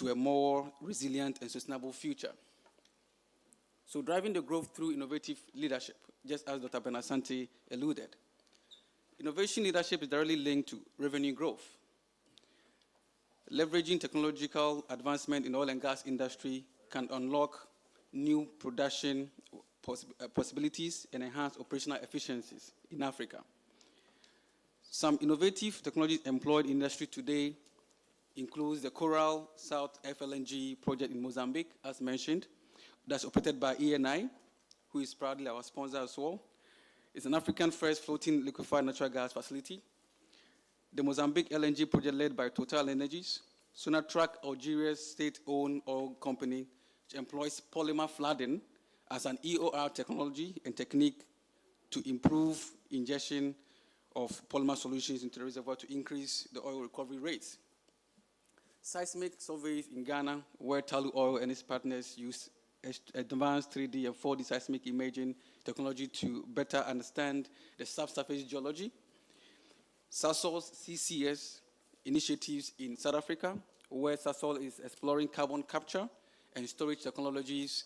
to a more resilient and sustainable future. So driving the growth through innovative leadership, just as Dr. Benasante alluded. Innovation leadership is directly linked to revenue growth. Leveraging technological advancement in oil and gas industry can unlock new production possibilities and enhance operational efficiencies in Africa. Some innovative technologies employed in industry today includes the Coral South FLNG project in Mozambique, as mentioned, that's operated by ENI, who is proudly our sponsor as well. It's an African first floating liquefied natural gas facility. The Mozambique LNG project led by Total Energies. Sonatrach, Algeria's state-owned oil company, which employs polymer flooding as an EOR technology and technique to improve injection of polymer solutions into the reservoir to increase the oil recovery rates. Seismic surveys in Ghana, where Talu Oil and its partners use advanced 3D and 4D seismic imaging technology to better understand the subsurface geology. Sasol's CCS initiatives in South Africa, where Sasol is exploring carbon capture and storage technologies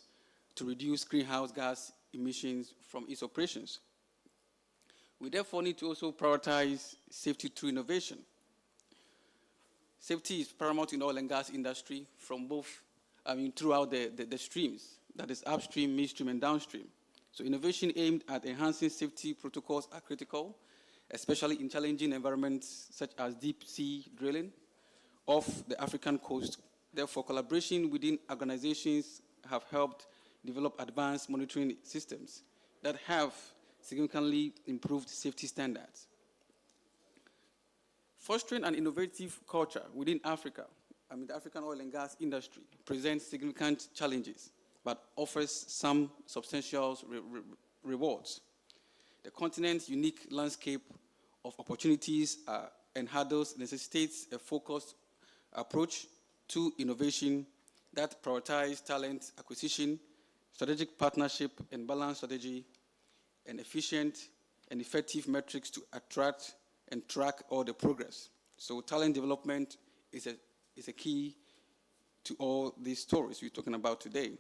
to reduce greenhouse gas emissions from its operations. We therefore need to also prioritize safety through innovation. Safety is paramount in the oil and gas industry from throughout the streams, that is upstream, midstream, and downstream. So innovation aimed at enhancing safety protocols are critical, especially in challenging environments such as deep sea drilling off the African coast. Therefore, collaboration within organizations have helped develop advanced monitoring systems that have significantly improved safety standards. Fostering an innovative culture within Africa, the African oil and gas industry presents significant challenges, but offers some substantial rewards. The continent's unique landscape of opportunities and hurdles necessitates a focused approach to innovation that prioritizes talent acquisition, strategic partnership and balance strategy, and efficient and effective metrics to attract and track all the progress. So talent development is a key to all these stories we're talking about today.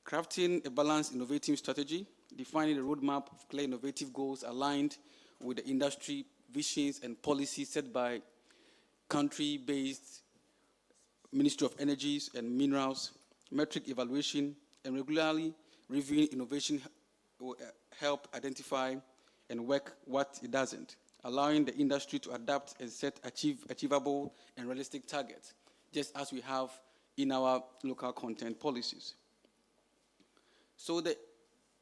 Crafting a balanced, innovative strategy, defining a roadmap of clear innovative goals aligned with the industry visions and policies set by country-based Ministry of Energies and Minerals, metric evaluation, and regularly reviewing innovation will help identify and work what it doesn't, allowing the industry to adapt and set achievable and realistic targets, just as we have in our local content policies. So the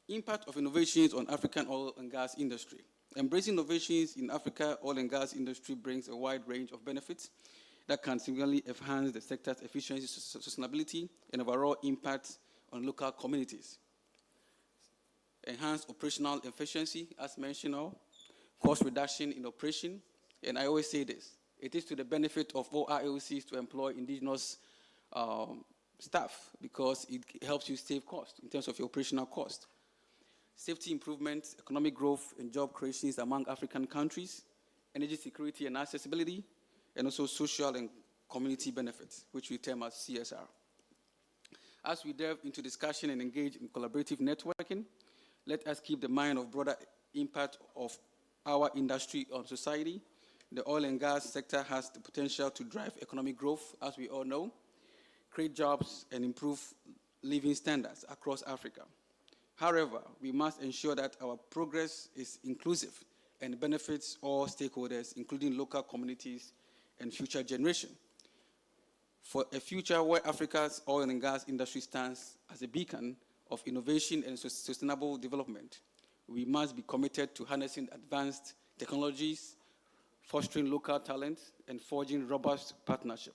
impact of innovations on African oil and gas industry. Embracing innovations in Africa oil and gas industry brings a wide range of benefits that can significantly enhance the sector's efficiency, sustainability, and overall impact on local communities. Enhance operational efficiency, as mentioned, cost reduction in operation, and I always say this, it is to the benefit of all IOCs to employ indigenous staff because it helps you save cost in terms of your operational cost. Safety improvement, economic growth, and job creations among African countries, energy security and accessibility, and also social and community benefits, which we term as CSR. As we delve into discussion and engage in collaborative networking, let us keep the mind of broader impact of our industry on society. The oil and gas sector has the potential to drive economic growth, as we all know, create jobs, and improve living standards across Africa. However, we must ensure that our progress is inclusive and benefits all stakeholders, including local communities and future generations. For a future where Africa's oil and gas industry stands as a beacon of innovation and sustainable development, we must be committed to harnessing advanced technologies, fostering local talent, and forging robust partnership.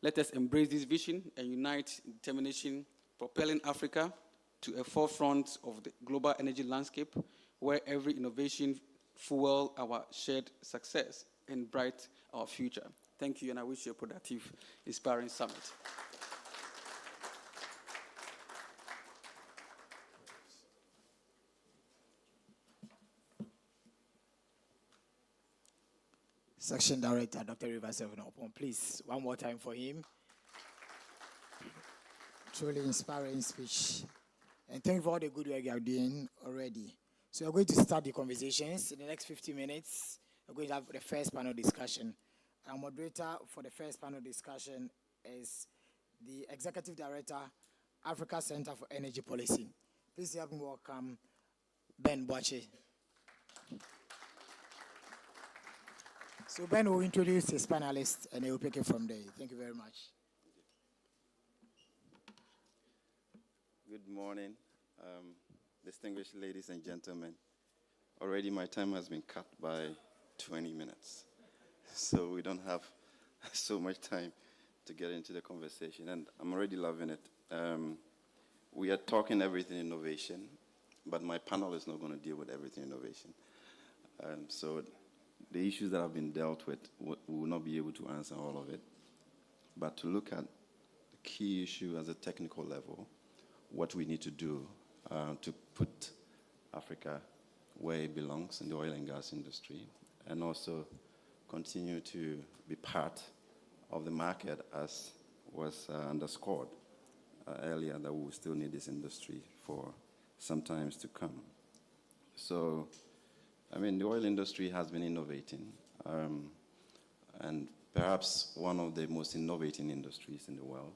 Let us embrace this vision and unite in determination, propelling Africa to a forefront of the global energy landscape, where every innovation fuels our shared success and bright our future. Thank you, and I wish you a productive, inspiring summit. Section Director, Dr. Rivers Sevenopon, please, one more time for him. Truly inspiring speech. And thank you for all the good work you are doing already. So we're going to start the conversations. In the next 50 minutes, we're going to have the first panel discussion. Our moderator for the first panel discussion is the Executive Director, Africa Center for Energy Policy. Please help me welcome Ben Boache. So Ben will introduce his panelists and he will pick it from there. Thank you very much. Good morning, distinguished ladies and gentlemen. Already my time has been cut by 20 minutes, so we don't have so much time to get into the conversation, and I'm already loving it. We are talking everything innovation, but my panel is not going to deal with everything innovation. So the issues that have been dealt with, we will not be able to answer all of it, but to look at the key issue as a technical level, what we need to do to put Africa where it belongs in the oil and gas industry, and also continue to be part of the market, as was underscored earlier, that we will still need this industry for some times to come. So, I mean, the oil industry has been innovating, and perhaps one of the most innovating industries in the world.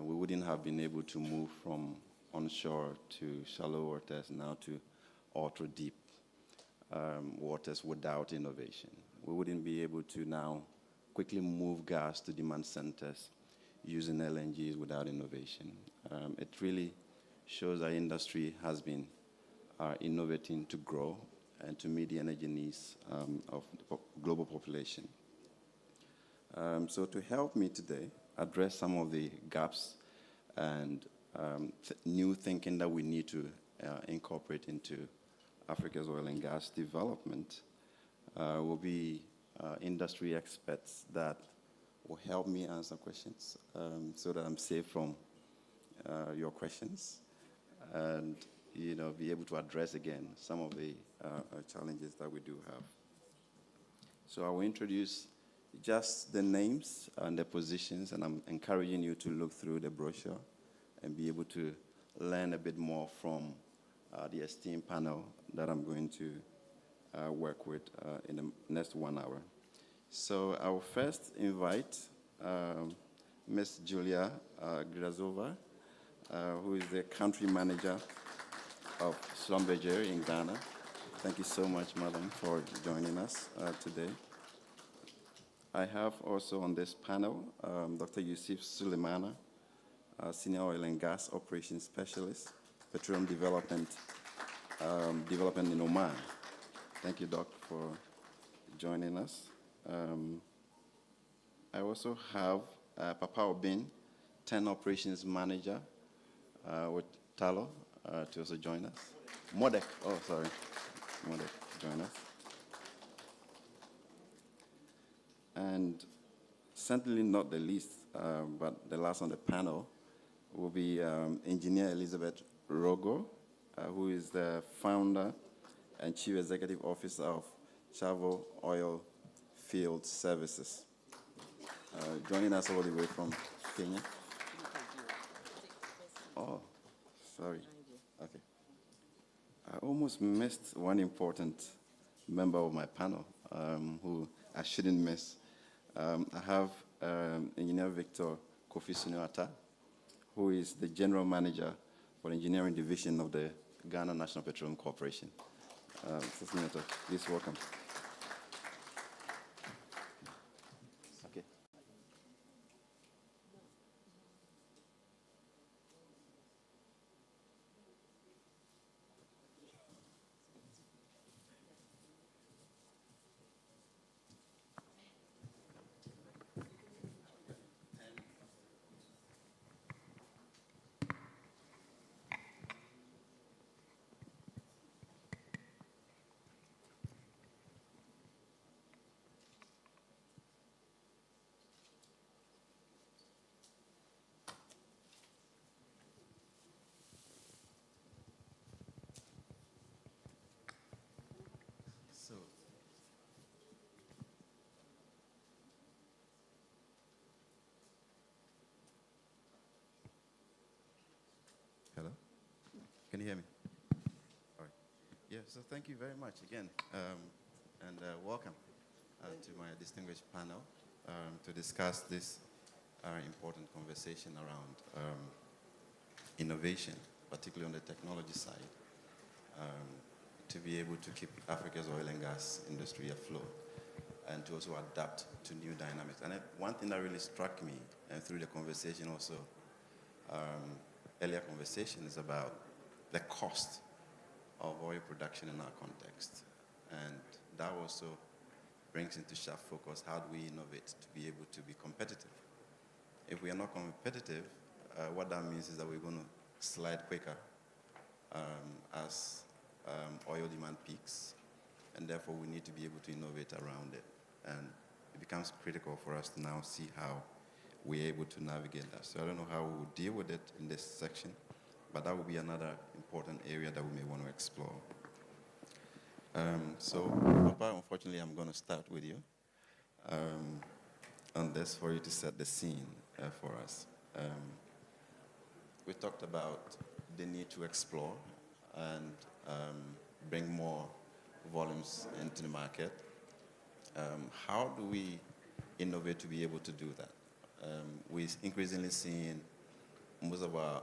We wouldn't have been able to move from onshore to shallow waters now to ultra-deep waters without innovation. We wouldn't be able to now quickly move gas to demand centers using LNGs without innovation. It really shows our industry has been innovating to grow and to meet the energy needs of the global population. So to help me today address some of the gaps and new thinking that we need to incorporate into Africa's oil and gas development will be industry experts that will help me answer questions so that I'm safe from your questions and be able to address again some of the challenges that we do have. So I will introduce just the names and the positions, and I'm encouraging you to look through the brochure and be able to learn a bit more from the esteemed panel that I'm going to work with in the next 1 hour. So I will first invite Ms. Julia Grazova, who is the country manager of Schlumberger in Ghana. Thank you so much, madam, for joining us today. I have also on this panel Dr. Yusuf Suleimana, Senior Oil and Gas Operations Specialist, Petroleum Development in Oman. Thank you, Doc, for joining us. I also have Papa Obin, 10 Operations Manager with Talo, to also join us. Modek, Modek, join us. And certainly not the least, but the last on the panel will be Engineer Elizabeth Rogo, who is the founder and Chief Executive Officer of Chavo Oil Field Services, joining us all the way from Kenya. Oh, sorry. Okay. I almost missed one important member of my panel who I shouldn't miss. I have Engineer Victor Kofi Sunuata, who is the General Manager for the Engineering Division of the Ghana National Petroleum Corporation. Please welcome. Okay. you hear me? All right. Yeah, so thank you very much again, and welcome to my distinguished panel to discuss this important conversation around innovation, particularly on the technology side, to be able to keep Africa's oil and gas industry afloat and to also adapt to new dynamics. And one thing that really struck me through the conversation also, earlier conversation, is about the cost of oil production in our context. And that also brings into sharp focus how do we innovate to be able to be competitive. If we are not competitive, what that means is that we're going to slide quicker as oil demand peaks, and therefore we need to be able to innovate around it. And it becomes critical for us to now see how we're able to navigate that. So I don't know how we will deal with it in this section, but that will be another important area that we may want to explore. So, Papa, unfortunately, I'm going to start with you on this for you to set the scene for us. We talked about the need to explore and bring more volumes into the market. How do we innovate to be able to do that? We're increasingly seeing most of our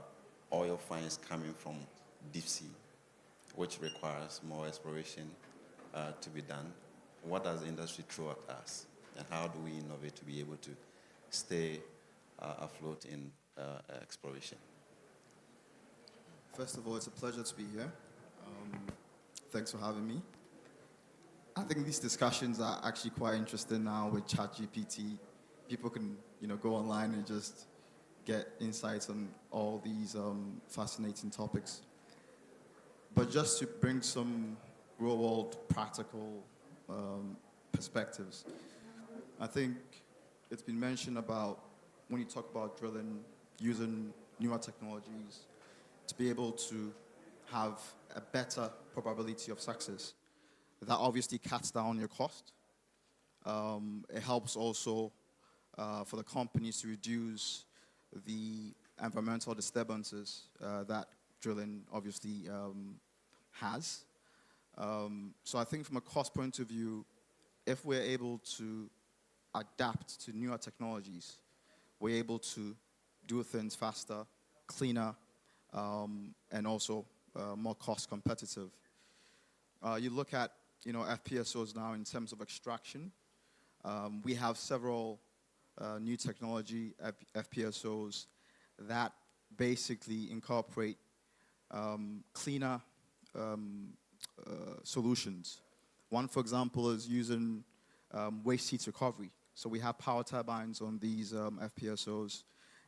oil finds coming from deep sea, which requires more exploration to be done. What does the industry throw at us? And how do we innovate to be able to stay afloat in exploration? First of all, it's a pleasure to be here. Thanks for having me. I think these discussions are actually quite interesting now with ChatGPT. People can, go online and just get insights on all these fascinating topics. But just to bring some real-world practical perspectives, I think it's been mentioned about when you talk about drilling, using newer technologies to be able to have a better probability of success. That obviously cuts down your cost. It helps also for the companies to reduce the environmental disturbances that drilling obviously has. So I think from a cost point of view, if we're able to adapt to newer technologies, we're able to do things faster, cleaner, and also more cost competitive. You look at FPSOs now in terms of extraction. We have several new technology FPSOs that basically incorporate cleaner solutions. One, for example, is using waste heat recovery. So we have power turbines on these FPSOs,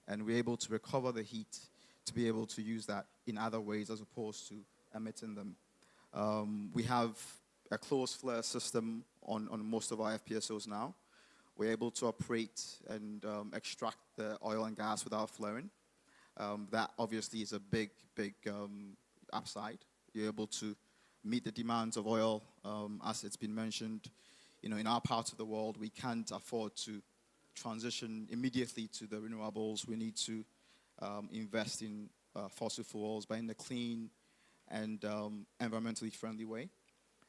and we're able to recover the heat to be able to use that in other ways as opposed to emitting them. We have a closed flare system on most of our FPSOs now. We're able to operate and extract the oil and gas without flaring. That obviously is a big upside. You're able to meet the demands of oil, as it's been mentioned. In our part of the world, we can't afford to transition immediately to the renewables. We need to invest in fossil fuels, but in a clean and environmentally friendly way.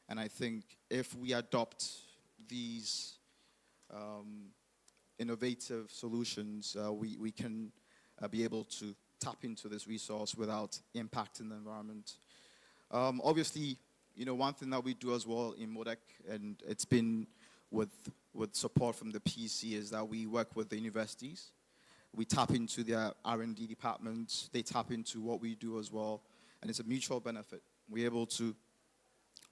And I think if we adopt these innovative solutions, we can be able to tap into this resource without impacting the environment. Obviously, one thing that we do as well in MODEC, and it's been with support from the PC, is that we work with the universities. We tap into their R&D departments. They tap into what we do as well, and it's a mutual benefit. We're able to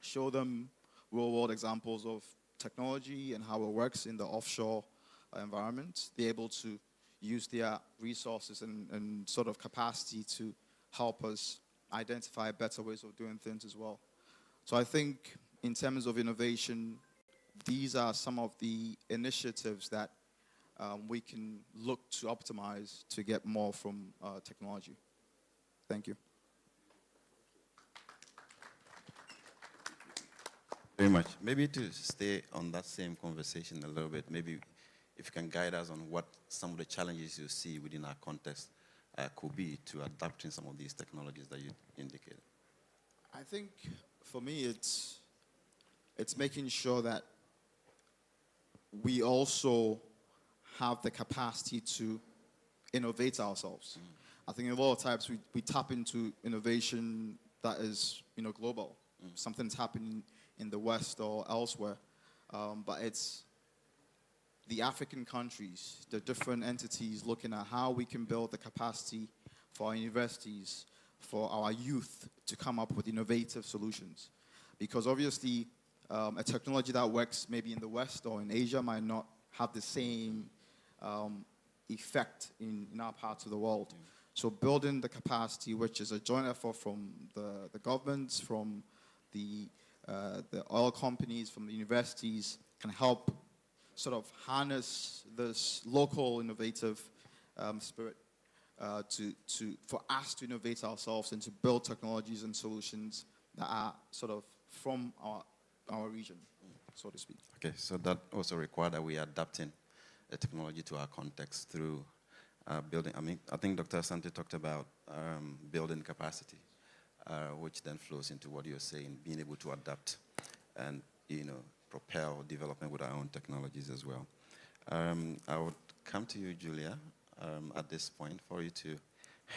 show them real-world examples of technology and how it works in the offshore environment. They're able to use their resources and sort of capacity to help us identify better ways of doing things as well. So I think in terms of innovation, these are some of the initiatives that we can look to optimize to get more from technology. Thank you. Very much. Maybe to stay on that same conversation a little bit, maybe if you can guide us on what some of the challenges you see within our context could be to adapting some of these technologies that you indicated. I think for me, it's making sure that we also have the capacity to innovate ourselves. I think a lot of times we tap into innovation that is, global. Something's happening in the West or elsewhere, but it's the African countries, the different entities looking at how we can build the capacity for our universities, for our youth to come up with innovative solutions. Because obviously, a technology that works maybe in the West or in Asia might not have the same effect in our parts of the world. So building the capacity, which is a joint effort from the governments, from the oil companies, from the universities, can help sort of harness this local innovative spirit for us to innovate ourselves and to build technologies and solutions that are sort of from our region, so to speak. Okay, so that also requires that we are adapting the technology to our context through building. I think Dr. Asante talked about building capacity, which then flows into what you're saying, being able to adapt and, propel development with our own technologies as well. I would come to you, Julia, at this point for you to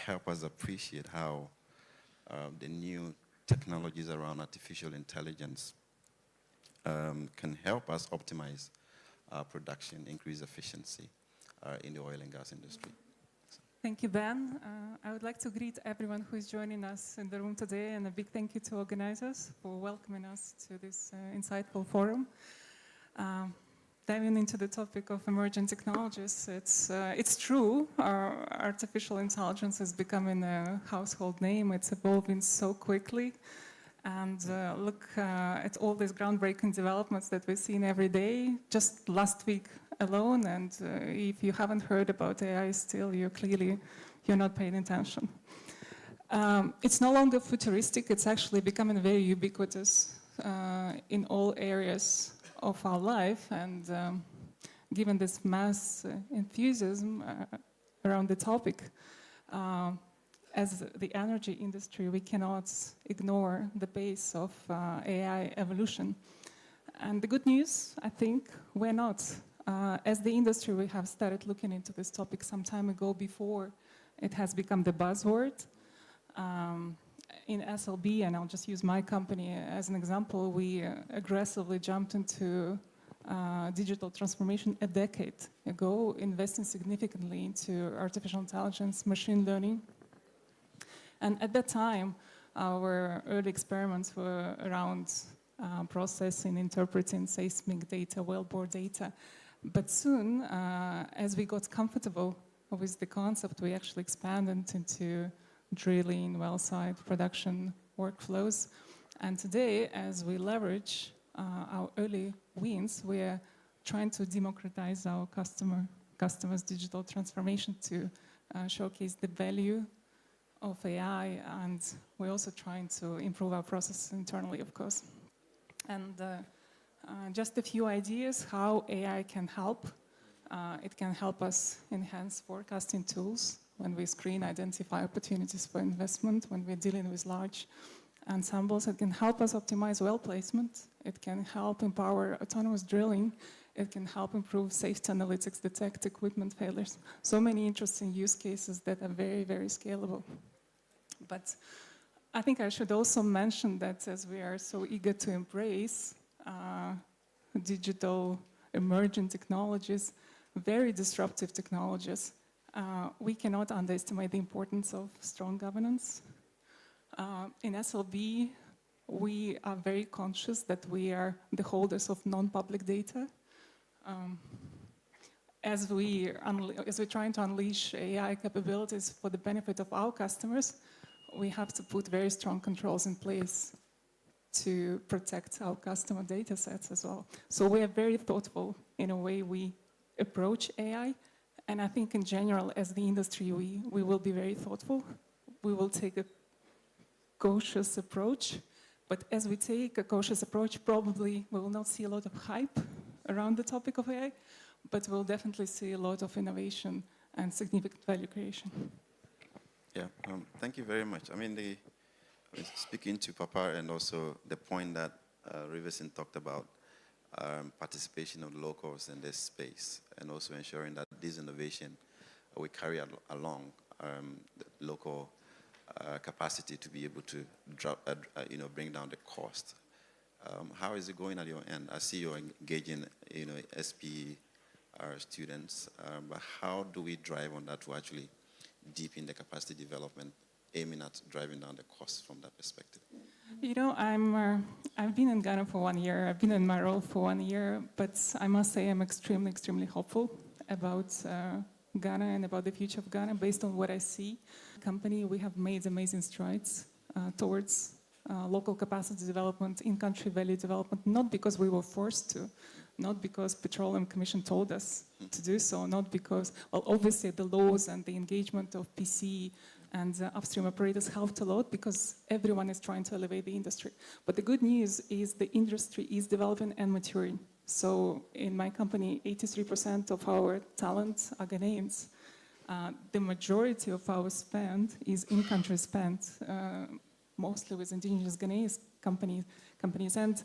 help us appreciate how the new technologies around artificial intelligence can help us optimize our production, increase efficiency in the oil and gas industry. Thank you, Ben. I would like to greet everyone who is joining us in the room today, and a big thank you to organizers for welcoming us to this insightful forum. Diving into the topic of emerging technologies, it's true, artificial intelligence is becoming a household name. It's evolving so quickly. And look at all these groundbreaking developments that we're seeing every day, just last week alone. And if you haven't heard about AI still, you're not paying attention. It's no longer futuristic. It's actually becoming very ubiquitous in all areas of our life. And given this mass enthusiasm around the topic, as the energy industry, we cannot ignore the pace of AI evolution. And the good news, I think, we're not. As the industry, we have started looking into this topic some time ago before it has become the buzzword. In SLB, and I'll just use my company as an example, we aggressively jumped into digital transformation a decade ago, investing significantly into artificial intelligence, machine learning. And at that time, our early experiments were around processing, interpreting seismic data, wellbore data. But soon, as we got comfortable with the concept, we actually expanded into drilling, well site, production workflows. And today, as we leverage our early wins, we're trying to democratize our customers' digital transformation to showcase the value of AI, and we're also trying to improve our process internally, of course. And just a few ideas how AI can help. It can help us enhance forecasting tools when we screen, identify opportunities for investment, when we're dealing with large ensembles. It can help us optimize well placement. It can help empower autonomous drilling. It can help improve safety analytics, detect equipment failures. So many interesting use cases that are very, very scalable. But I think I should also mention that as we are so eager to embrace digital emerging technologies, very disruptive technologies, we cannot underestimate the importance of strong governance. In SLB, we are very conscious that we are the holders of non-public data. As we're trying to unleash AI capabilities for the benefit of our customers, we have to put very strong controls in place to protect our customer data sets as well. So we are very thoughtful in a way we approach AI. And I think in general, as the industry, we will be very thoughtful. We will take a cautious approach. But as we take a cautious approach, probably we will not see a lot of hype around the topic of AI, but we'll definitely see a lot of innovation and significant value creation. Yeah, thank you very much. I mean, speaking to Papa and also the point that Riverson talked about, participation of locals in this space, and also ensuring that this innovation we carry along the local capacity to be able to bring down the cost. How is it going at your end? I see you're engaging, SP students, but how do we drive on that to actually deepen the capacity development, aiming at driving down the costs from that perspective? I've been in Ghana for 1 year. I've been in my role for 1 year, but I must say I'm extremely, extremely hopeful about Ghana and about the future of Ghana. Based on what I see, company, we have made amazing strides towards local capacity development, in-country value development, not because we were forced to, not because Petroleum Commission told us to do so, not because, well, obviously the laws and the engagement of PC and upstream operators helped a lot because everyone is trying to elevate the industry. But the good news is the industry is developing and maturing. So in my company, 83% of our talent are Ghanaians. The majority of our spend is in-country spend, mostly with indigenous Ghanaian companies. And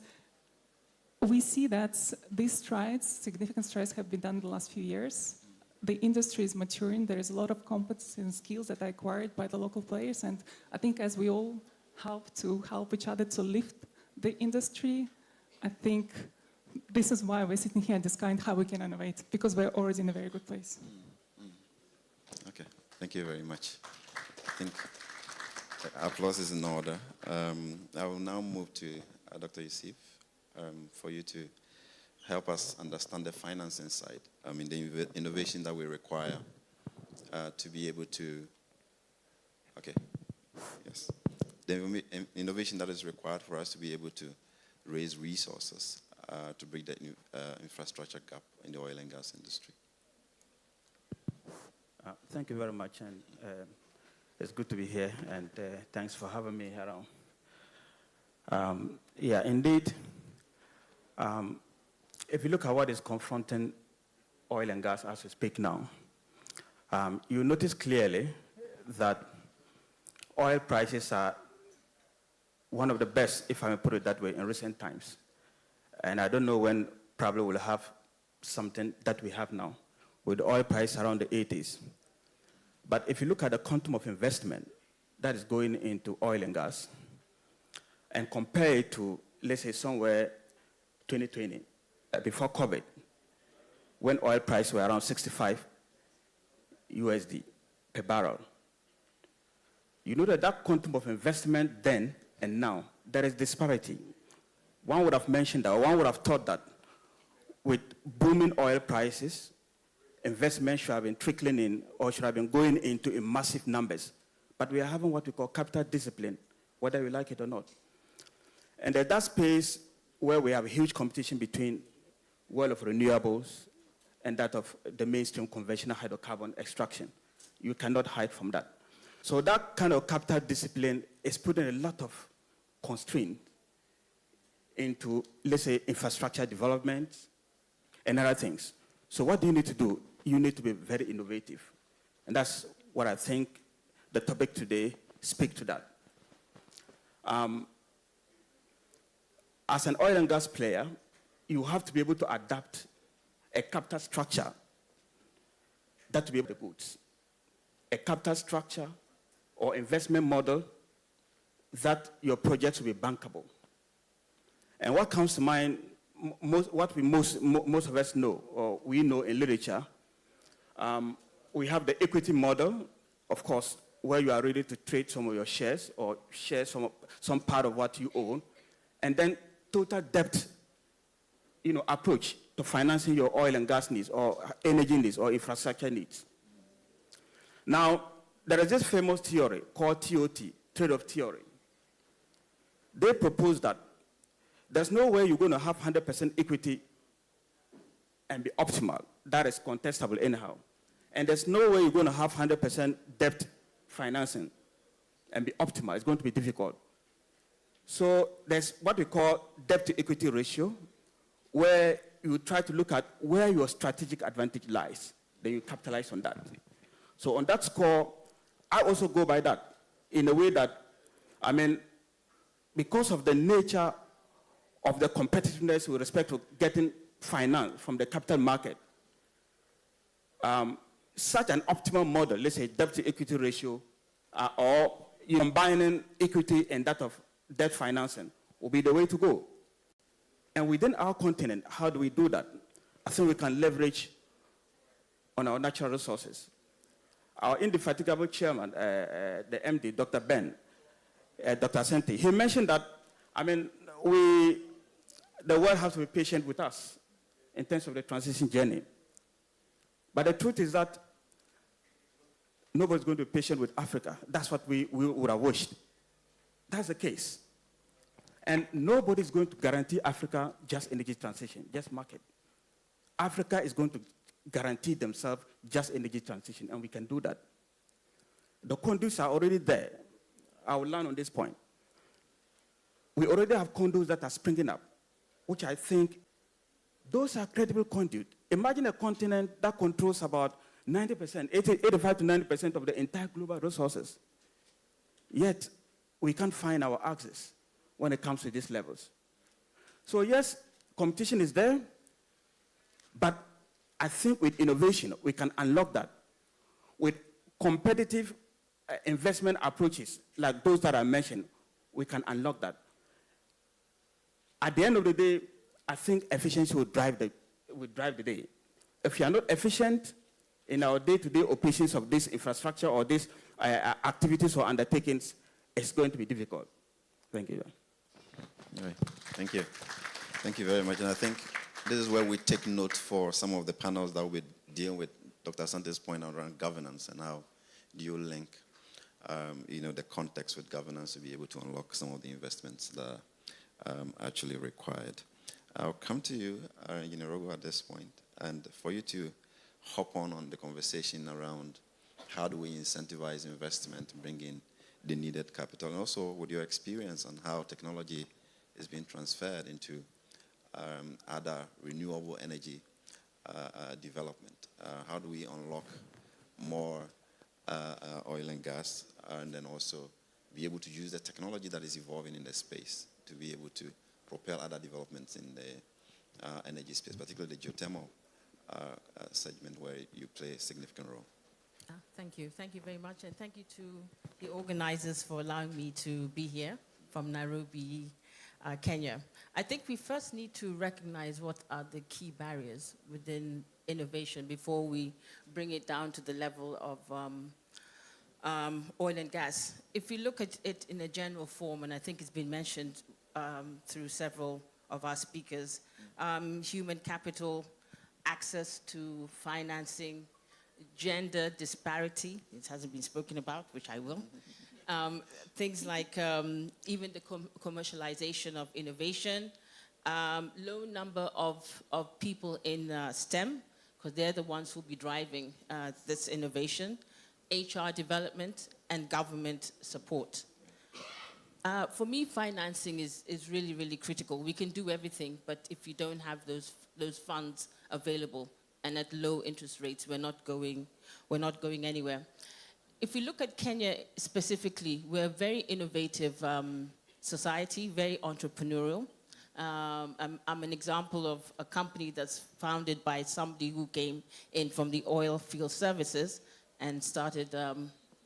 we see that these strides, significant strides, have been done in the last few years. The industry is maturing. There is a lot of competence and skills that are acquired by the local players. And I think as we all help each other to lift the industry, I think this is why we're sitting here and discussing how we can innovate, because we're already in a very good place. Okay, thank you very much. I think applause is in order. I will now move to Dr. Yusuf for you to help us understand the financing side. I mean, the innovation that we require to be able to, okay, yes. The innovation that is required for us to be able to raise resources to bridge the infrastructure gap in the oil and gas industry. Thank you very much, and it's good to be here, and thanks for having me around. Yeah, indeed, if you look at what is confronting oil and gas as we speak now, you notice clearly that oil prices are one of the best, if I may put it that way, in recent times. And I don't know when probably we'll have something that we have now, with the oil price around the 80s. But if you look at the quantum of investment that is going into oil and gas, and compare it to, let's say, somewhere 2020, before COVID, when oil prices were around 65 USD per barrel, you know that quantum of investment then and now, there is disparity. One would have mentioned that, or one would have thought that with booming oil prices, investment should have been trickling in or should have been going into in massive numbers. But we are having what we call capital discipline, whether we like it or not. And at that space where we have huge competition between well of renewables and that of the mainstream conventional hydrocarbon extraction, you cannot hide from that. So that kind of capital discipline is putting a lot of constraint into, let's say, infrastructure development and other things. So what do you need to do? You need to be very innovative. And that's what I think the topic today speaks to that. As an oil and gas player, you have to be able to adapt a capital structure that will be able to goods. A capital structure or investment model that your projects will be bankable. And what comes to mind, most of us know, or we know in literature, we have the equity model, of course, where you are ready to trade some of your shares or share some part of what you own, and then total debt, approach to financing your oil and gas needs or energy needs or infrastructure needs. Now, there is this famous theory called TOT, trade-off theory. They propose that there's no way you're going to have 100% equity and be optimal. That is contestable anyhow. And there's no way you're going to have 100% debt financing and be optimal. It's going to be difficult. So there's what we call debt to equity ratio, where you try to look at where your strategic advantage lies. Then you capitalize on that. So on that score, I also go by that in a way that, because of the nature of the competitiveness with respect to getting finance from the capital market, such an optimal model, let's say debt to equity ratio, or combining equity and that of debt financing, will be the way to go. And within our continent, how do we do that? I think we can leverage on our natural resources. Our indefatigable chairman, the MD, Dr. Dr. Senti, he mentioned that, I mean, the world has to be patient with us in terms of the transition journey. But the truth is that nobody's going to be patient with Africa. That's what we would have wished. That's the case. And nobody's going to guarantee Africa just energy transition, just market. Africa is going to guarantee themselves just energy transition, and we can do that. The conduits are already there. I will land on this point. We already have conduits that are springing up, which I think those are credible conduits. Imagine a continent that controls about 90%, 85 to 90% of the entire global resources. Yet, we can't find our access when it comes to these levels. So yes, competition is there, but I think with innovation, we can unlock that. With competitive investment approaches, like those that I mentioned, we can unlock that. At the end of the day, I think efficiency will drive the day. If you are not efficient in our day-to-day operations of this infrastructure or these activities or undertakings, it's going to be difficult. Thank you. All right. Thank you. Thank you very much. And I think this is where we take note for some of the panels that will deal with Dr. Sante's point around governance and how do you link the context with governance to be able to unlock some of the investments that are actually required. I'll come to you, Rogo, at this point, and for you to hop on the conversation around how do we incentivize investment, bring in the needed capital, and also with your experience on how technology is being transferred into other renewable energy development. How do we unlock more oil and gas, and then also be able to use the technology that is evolving in the space to be able to propel other developments in the energy space, particularly the geothermal segment where you play a significant role. Thank you. Thank you very much. And thank you to the organizers for allowing me to be here from Nairobi, Kenya. I think we first need to recognize what are the key barriers within innovation before we bring it down to the level of oil and gas. If we look at it in a general form, and I think it's been mentioned through several of our speakers, human capital, access to financing, gender disparity, it hasn't been spoken about, which I will. Things like even the commercialization of innovation, low number of people in STEM, because they're the ones who'll be driving this innovation, HR development, and government support. For me, financing is really, really critical. We can do everything, but if you don't have those funds available and at low interest rates, we're not going anywhere. If we look at Kenya specifically, we're a very innovative society, very entrepreneurial. I'm an example of a company that's founded by somebody who came in from the oil field services and started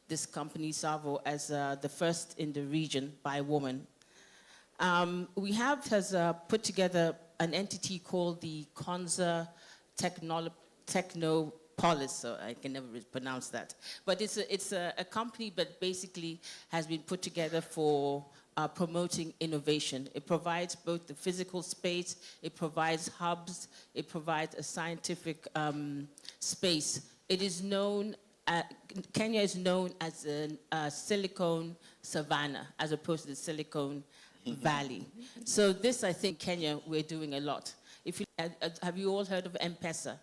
this company, Savo, as the first in the region by a woman. We have put together an entity called the Konza Technopolis, so I can never pronounce that. But it's a company that basically has been put together for promoting innovation. It provides both the physical space, it provides hubs, it provides a scientific space. It is known, Kenya is known as a silicone savannah, as opposed to the Silicon Valley. So this, I think, Kenya, we're doing a lot. If you, have you all heard of M-Pesa?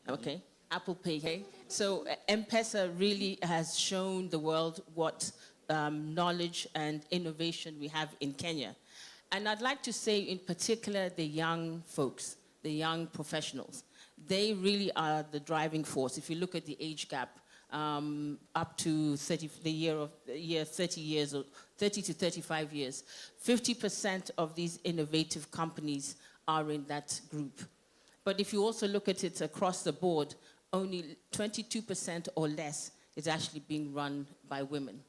Okay, Apple Pay. Okay? So M-Pesa really has shown the world what knowledge and innovation we have in Kenya. And I'd like to say in particular the young folks, the young professionals. They really are the driving force. If you look at the age gap up to 30 years or 30 to 35 years. 50% of these innovative companies are in that group. But if you also look at it across the board, only 22% or less is actually being run by women.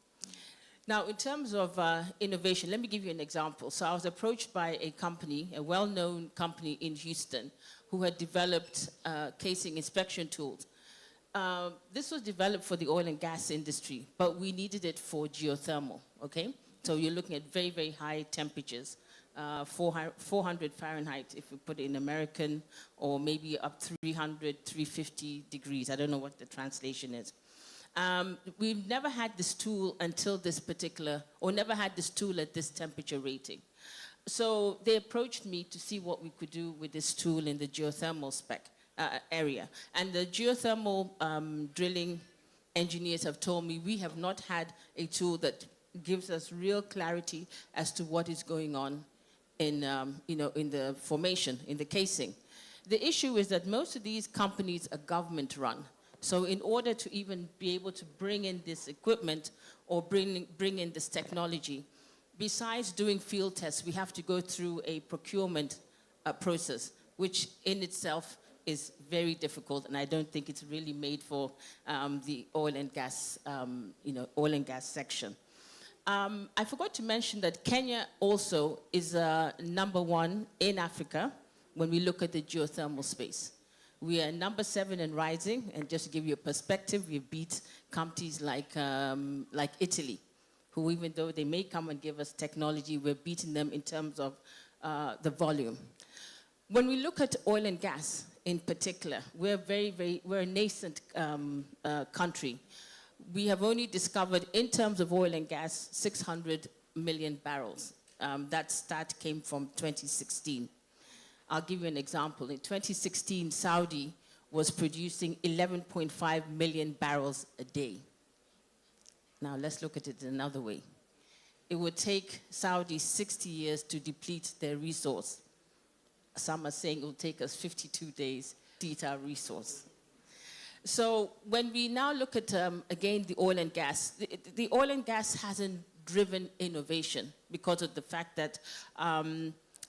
Now, in terms of innovation, let me give you an example. So I was approached by a company, a well-known company in Houston, who had developed casing inspection tools. This was developed for the oil and gas industry, but we needed it for geothermal, okay? So you're looking at very, very high temperatures, 400 Fahrenheit, if you put it in American, or maybe up 300, 350 degrees. I don't know what the translation is. We've never had this tool until this particular, or never had this tool at this temperature rating. So they approached me to see what we could do with this tool in the geothermal area. And the geothermal drilling engineers have told me we have not had a tool that gives us real clarity as to what is going on in, in the formation, in the casing. The issue is that most of these companies are government run. So in order to even be able to bring in this equipment or bring in this technology, besides doing field tests, we have to go through a procurement process, which in itself is very difficult, and I don't think it's really made for the oil and gas, oil and gas section. I forgot to mention that Kenya also is #1 in Africa when we look at the geothermal space. We are #7 and rising, and just to give you a perspective, we beat countries like Italy, who even though they may come and give us technology, we're beating them in terms of the volume. When we look at oil and gas in particular, we're we're a nascent country. We have only discovered, in terms of oil and gas, 600 million barrels. That stat came from 2016. I'll give you an example. In 2016, Saudi was producing 11.5 million barrels a day. Now, let's look at it another way. It would take Saudi 60 years to deplete their resource. Some are saying it will take us 52 days to deplete our resource. So when we now look at, again, the oil and gas, the oil and gas hasn't driven innovation because of the fact that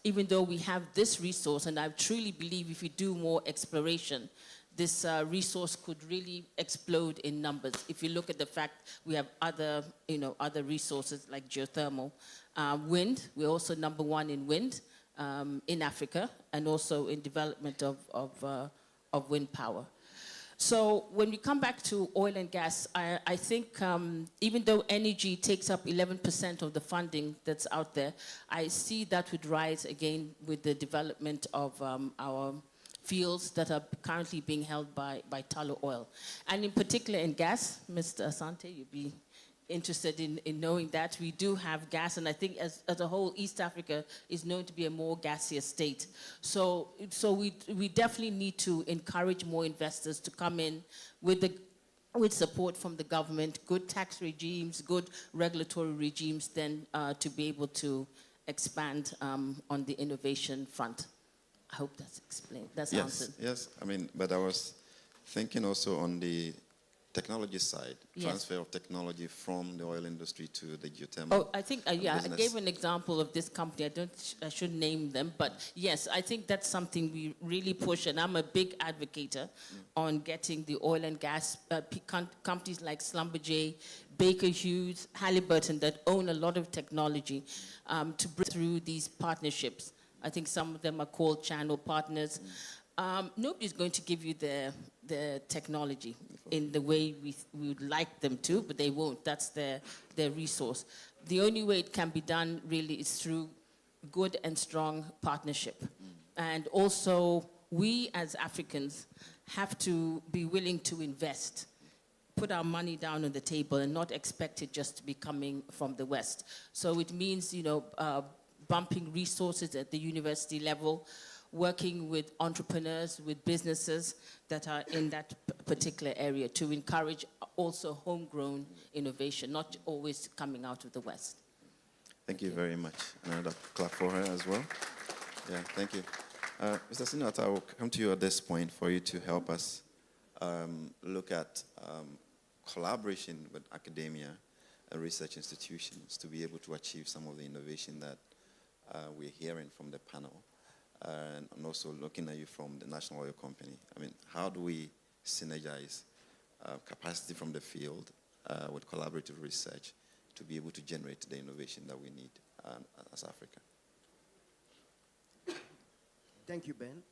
even though we have this resource, and I truly believe if we do more exploration, this resource could really explode in numbers. If you look at the fact we have other, other resources like geothermal, wind, we're also #1 in wind in Africa, and also in development of wind power. So when we come back to oil and gas, I think even though energy takes up 11% of the funding that's out there, I see that would rise again with the development of our fields that are currently being held by Tullow Oil. And in particular in gas, Mr. Asante, you'd be interested in knowing that we do have gas, and I think as a whole, East Africa is known to be a more gaseous state. So we definitely need to encourage more investors to come in with support from the government, good tax regimes, good regulatory regimes, then to be able to expand on the innovation front. I hope that's explained. That's answered. Yes. I mean, but I was thinking also on the technology side, Yes. transfer of technology from the oil industry to the geothermal. Oh, I think, yeah, business. I gave an example of this company. I shouldn't name them, but yes, I think that's something we really push, and I'm a big advocate on getting the oil and gas companies like Schlumberger, Baker Hughes, Halliburton, that own a lot of technology, to bring through these partnerships. I think some of them are called channel partners. Nobody's going to give you the technology in the way we would like them to, but they won't. That's their resource. The only way it can be done really is through good and strong partnership. And also, we as Africans have to be willing to invest, put our money down on the table and not expect it just to be coming from the West. So it means, bumping resources at the university level, working with entrepreneurs, with businesses that are in that particular area to encourage also homegrown innovation, not always coming out of the West. Thank you very much. Another clap for her as well. Yeah, thank you. Mr. Sinat, I will come to you at this point for you to help us look at collaboration with academia and research institutions to be able to achieve some of the innovation that we're hearing from the panel, and also looking at you from the National Oil Company. I mean, how do we synergize capacity from the field with collaborative research to be able to generate the innovation that we need as Africa? Thank you, Ben.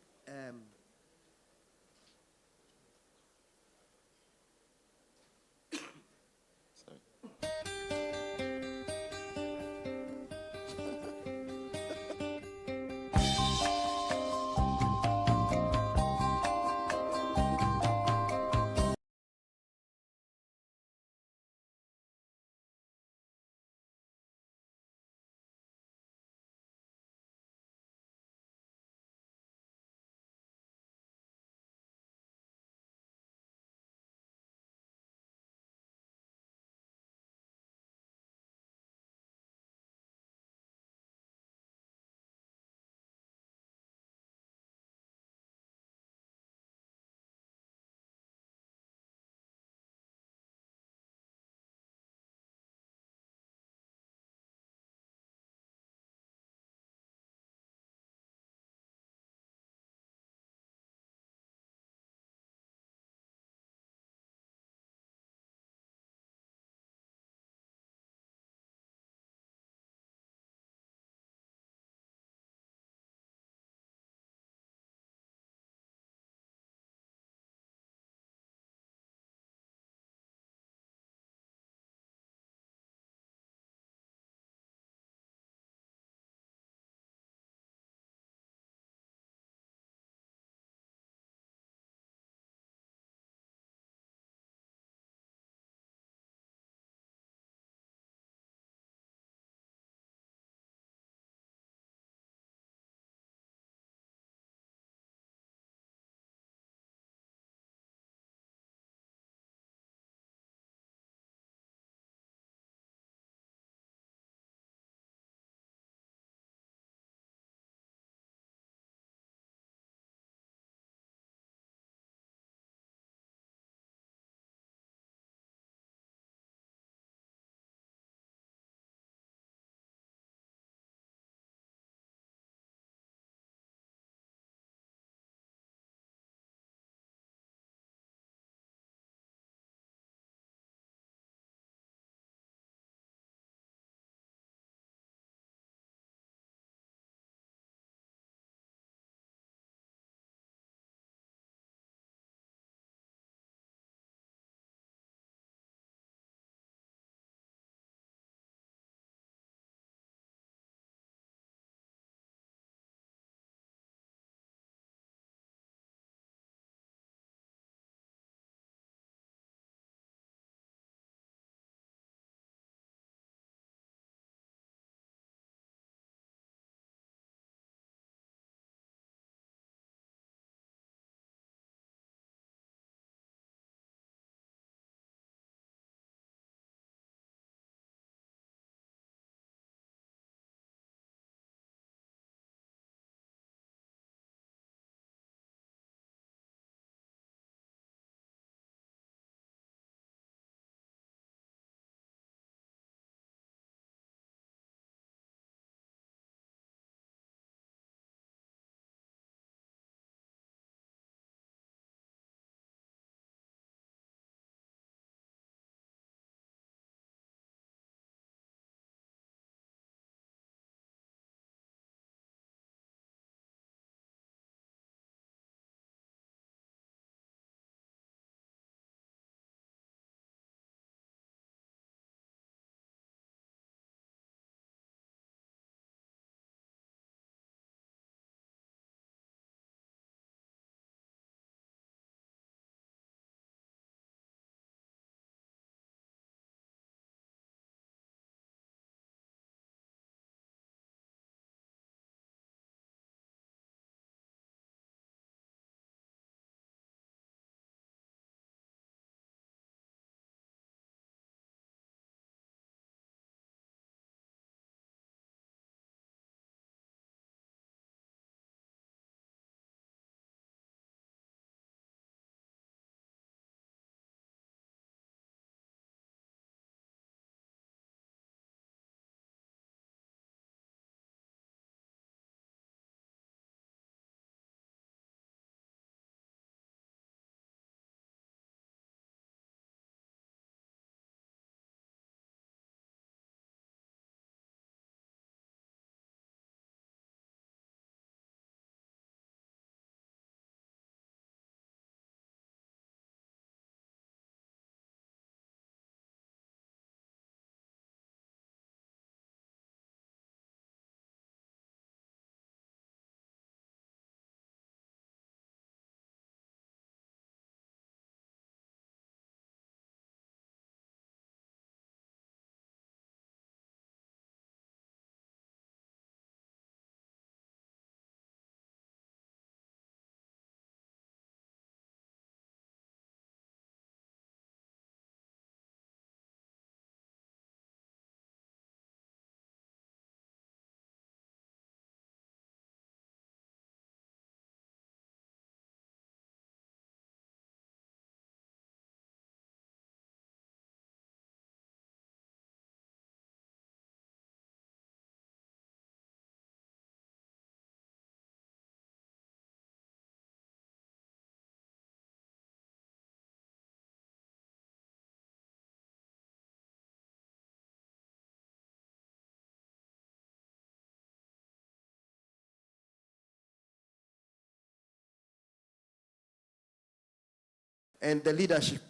and the leadership.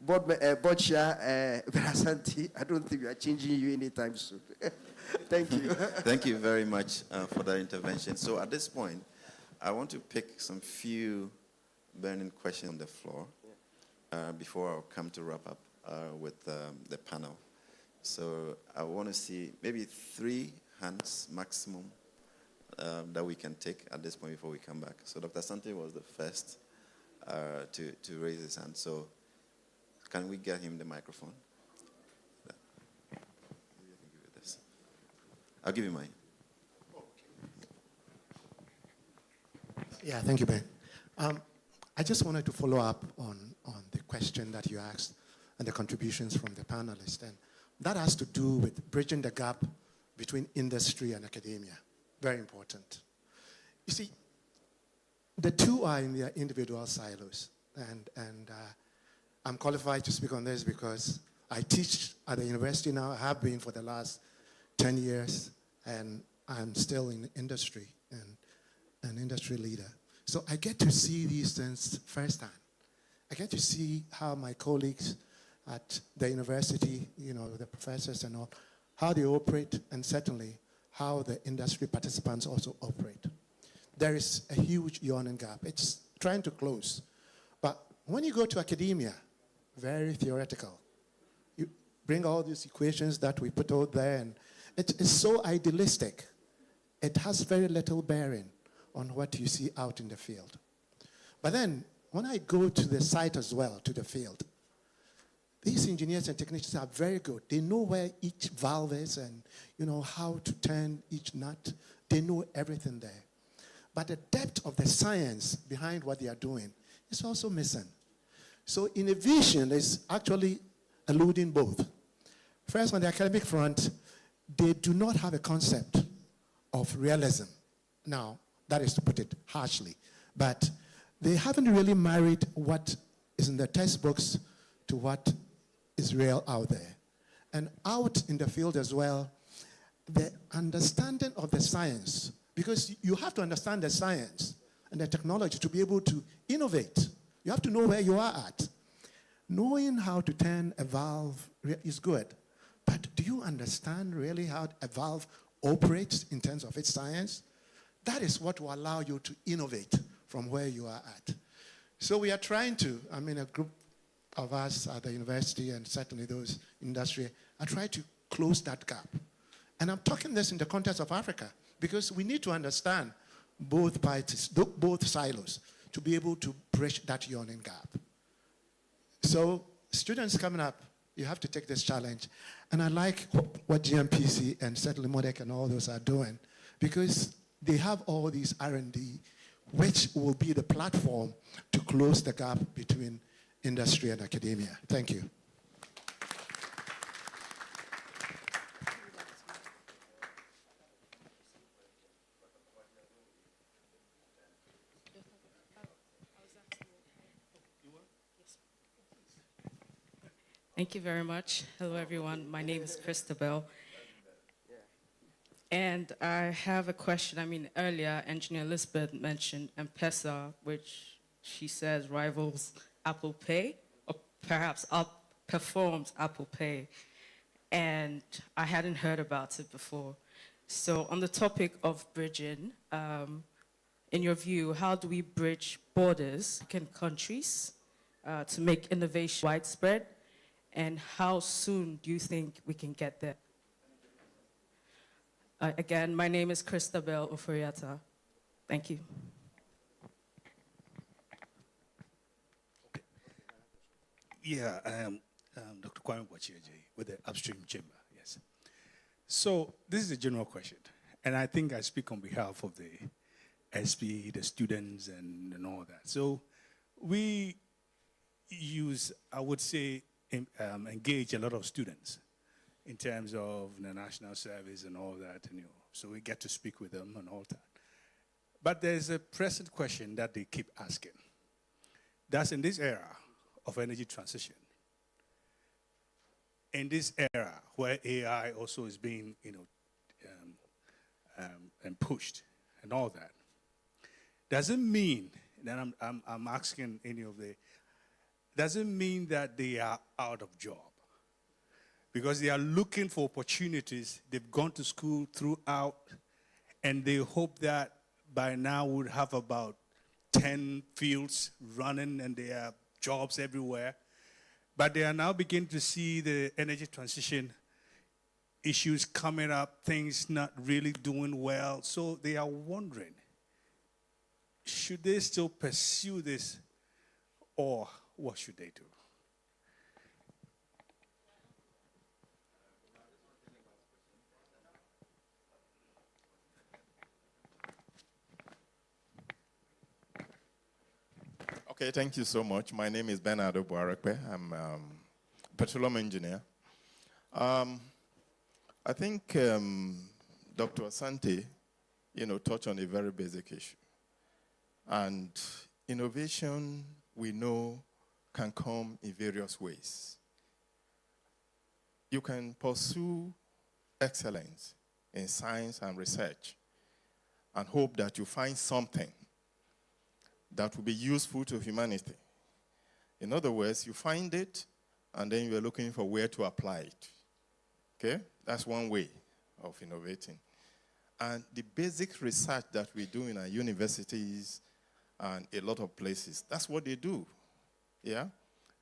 Board Chair Berasanti, I don't think we are changing you anytime soon. Thank you. Thank you very much for that intervention. So at this point, I want to pick some few burning questions on the floor before I'll come to wrap up with the panel. So I want to see maybe 3 hands maximum that we can take at this point before we come back. So Dr. Sante was the first to raise his hand. So can we get him the microphone? I'll give you mine. Yeah, thank you, Ben. I just wanted to follow up on the question that you asked and the contributions from the panelists. And that has to do with bridging the gap between industry and academia. Very important. You see, the two are in their individual silos. And I'm qualified to speak on this because I teach at the university now. I have been for the last 10 years, and I'm still in industry and an industry leader. So I get to see these things firsthand. I get to see how my colleagues at the university, the professors and all, how they operate, and certainly how the industry participants also operate. There is a huge yawning gap. It's trying to close. But when you go to academia, very theoretical. You bring all these equations that we put out there, and it's so idealistic. It has very little bearing on what you see out in the field. But then, when I go to the site as well, to the field, these engineers and technicians are very good. They know where each valve is and how to turn each nut. They know everything there. But the depth of the science behind what they are doing is also missing. So innovation is actually eluding both. First, on the academic front, they do not have a concept of realism. Now, that is to put it harshly. But they haven't really married what is in the textbooks to what is real out there. And out in the field as well, the understanding of the science, because you have to understand the science and the technology to be able to innovate. You have to know where you are at. Knowing how to turn a valve is good, but do you understand really how a valve operates in terms of its science? That is what will allow you to innovate from where you are at. So we are trying to, a group of us at the university and certainly those in industry are trying to close that gap. And I'm talking this in the context of Africa because we need to understand both parties, both silos, to be able to bridge that yawning gap. So students coming up, you have to take this challenge. And I like what GMPC and certainly Modec and all those are doing because they have all these R&D which will be the platform to close the gap between industry and academia. Thank you. Thank you very much. Hello, everyone. My name is Christabel. And I have a question. Earlier, Engineer Elizabeth mentioned M-Pesa, which she says rivals Apple Pay, or perhaps outperforms Apple Pay. And I hadn't heard about it before. So on the topic of bridging, in your view, how do we bridge borders in countries to make innovation widespread? And how soon do you think we can get there? Again, my name is Christabel Oforiata. Thank you. Yeah, I am Dr. Kwame Bochieje with the Upstream Chamber, yes. So this is a general question, and I think I speak on behalf of the SP, the students, and all that. So we use, I would say, engage a lot of students in terms of the national service and all that, so we get to speak with them and all that. But there's a present question that they keep asking. That's in this era of energy transition, in this era where AI also is being, and pushed and all that, does it mean that I'm asking any of the doesn't mean that they are out of job. Because they are looking for opportunities. They've gone to school throughout, and they hope that by now we'll have about 10 fields running and there are jobs everywhere. But they are now beginning to see the energy transition issues coming up, things not really doing well. So they are wondering, should they still pursue this, or what should they do? Okay, thank you so much. My name is Bernardo Buarekwe. I'm a petroleum engineer. I think Dr. Asante, touched on a very basic issue. And innovation, we know, can come in various ways. You can pursue excellence in science and research and hope that you find something that will be useful to humanity. In other words, you find it, and then you're looking for where to apply it. Okay? That's one way of innovating. And the basic research that we do in our universities and a lot of places, that's what they do. Yeah?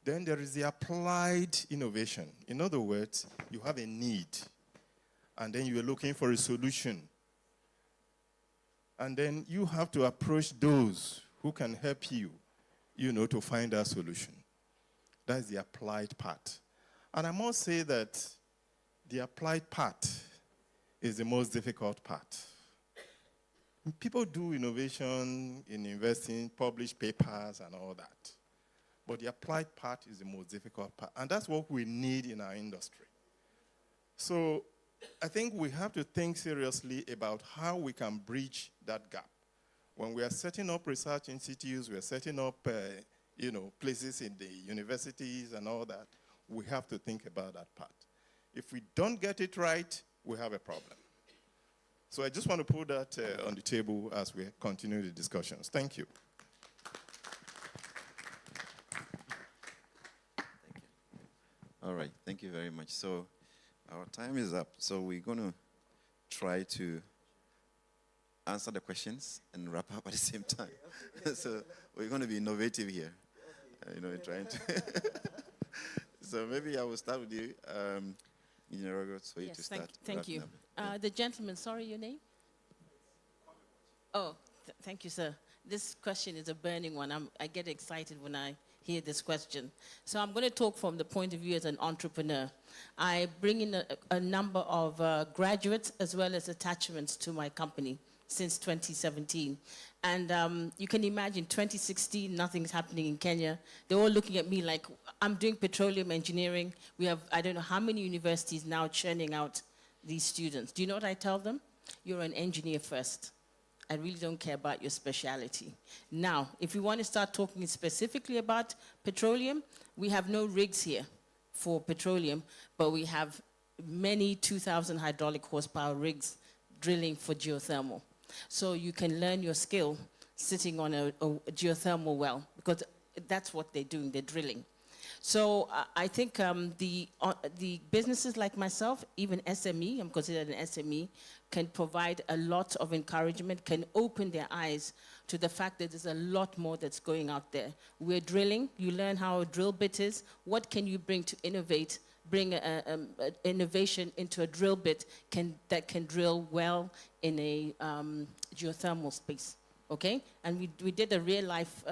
Then there is the applied innovation. In other words, you have a need, and then you are looking for a solution. And then you have to approach those who can help you, to find that solution. That's the applied part. And I must say that the applied part is the most difficult part. People do innovation in investing, publish papers and all that. But the applied part is the most difficult part. And that's what we need in our industry. So I think we have to think seriously about how we can bridge that gap. When we are setting up research institutes, we are setting up, places in the universities and all that, we have to think about that part. If we don't get it right, we have a problem. So I just want to put that on the table as we continue the discussions. Thank you. All right, thank you very much. So our time is up. So we're going to try to answer the questions and wrap up at the same time. So we're going to be innovative here, trying to. So maybe I will start with you, Engineer Roberts, for you to start. Thank you. The gentleman, sorry, your name? Oh, thank you, sir. This question is a burning one. I get excited when I hear this question. So I'm going to talk from the point of view as an entrepreneur. I bring in a number of graduates as well as attachments to my company since 2017. And you can imagine 2016, nothing's happening in Kenya. They're all looking at me like, I'm doing petroleum engineering. We have, I don't know how many universities now churning out these students. Do you know what I tell them? You're an engineer first. I really don't care about your specialty. Now, if you want to start talking specifically about petroleum, we have no rigs here for petroleum, but we have many 2,000 hydraulic horsepower rigs drilling for geothermal. So you can learn your skill sitting on a geothermal well, because that's what they're doing, they're drilling. So I think the businesses like myself, even SME, I'm considered an SME, can provide a lot of encouragement, can open their eyes to the fact that there's a lot more that's going out there. We're drilling, you learn how a drill bit is. What can you bring to innovate, bring innovation into a drill bit that can drill well in a geothermal space? Okay, and we did a real life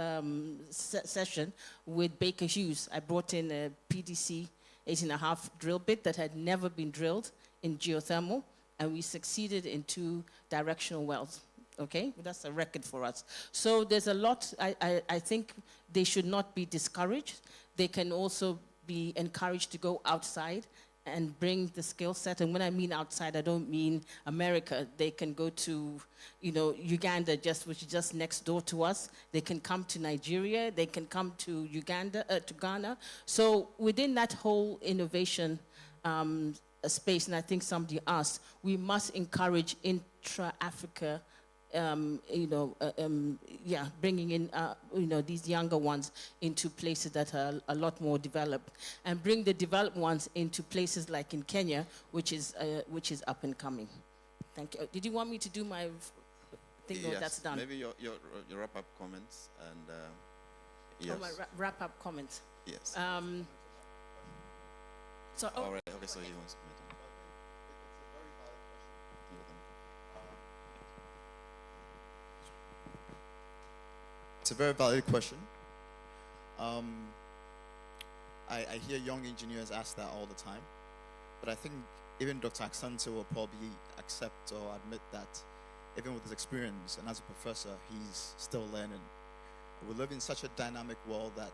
session with Baker Hughes. I brought in a PDC 8.5 drill bit that had never been drilled in geothermal, and we succeeded in 2 directional wells. Okay, that's a record for us. So there's a lot. I think they should not be discouraged. They can also be encouraged to go outside and bring the skill set. And when I mean outside, I don't mean America. They can go to, Uganda, which is just next door to us. They can come to Nigeria. They can come to to Ghana. So within that whole innovation space, and I think somebody asked, we must encourage intra-Africa bringing in, these younger ones into places that are a lot more developed, and bring the developed ones into places like in Kenya, which is up and coming. Thank you. Did you want me to do my thing? Yes, or that's done? maybe your wrap-up comments and yes. Oh, my wrap-up comments. Yes. All right. Okay. So he wants to. It's a very valid question. I hear young engineers ask that all the time, but I think even Dr. Asante will probably accept or admit that even with his experience and as a professor, he's still learning. We live in such a dynamic world that,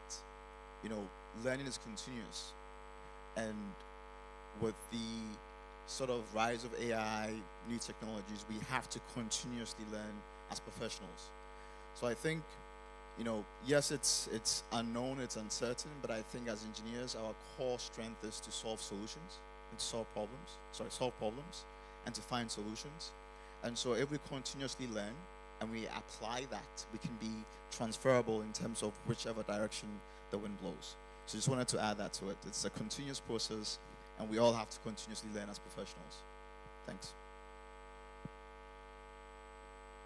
learning is continuous. And with the sort of rise of AI, new technologies, we have to continuously learn as professionals. So I think, yes, it's unknown, it's uncertain, but I think as engineers, our core strength is to solve solutions and solve problems and to find solutions. And so if we continuously learn and we apply that, we can be transferable in terms of whichever direction the wind blows. So just wanted to add that to it. It's a continuous process, and we all have to continuously learn as professionals. Thanks.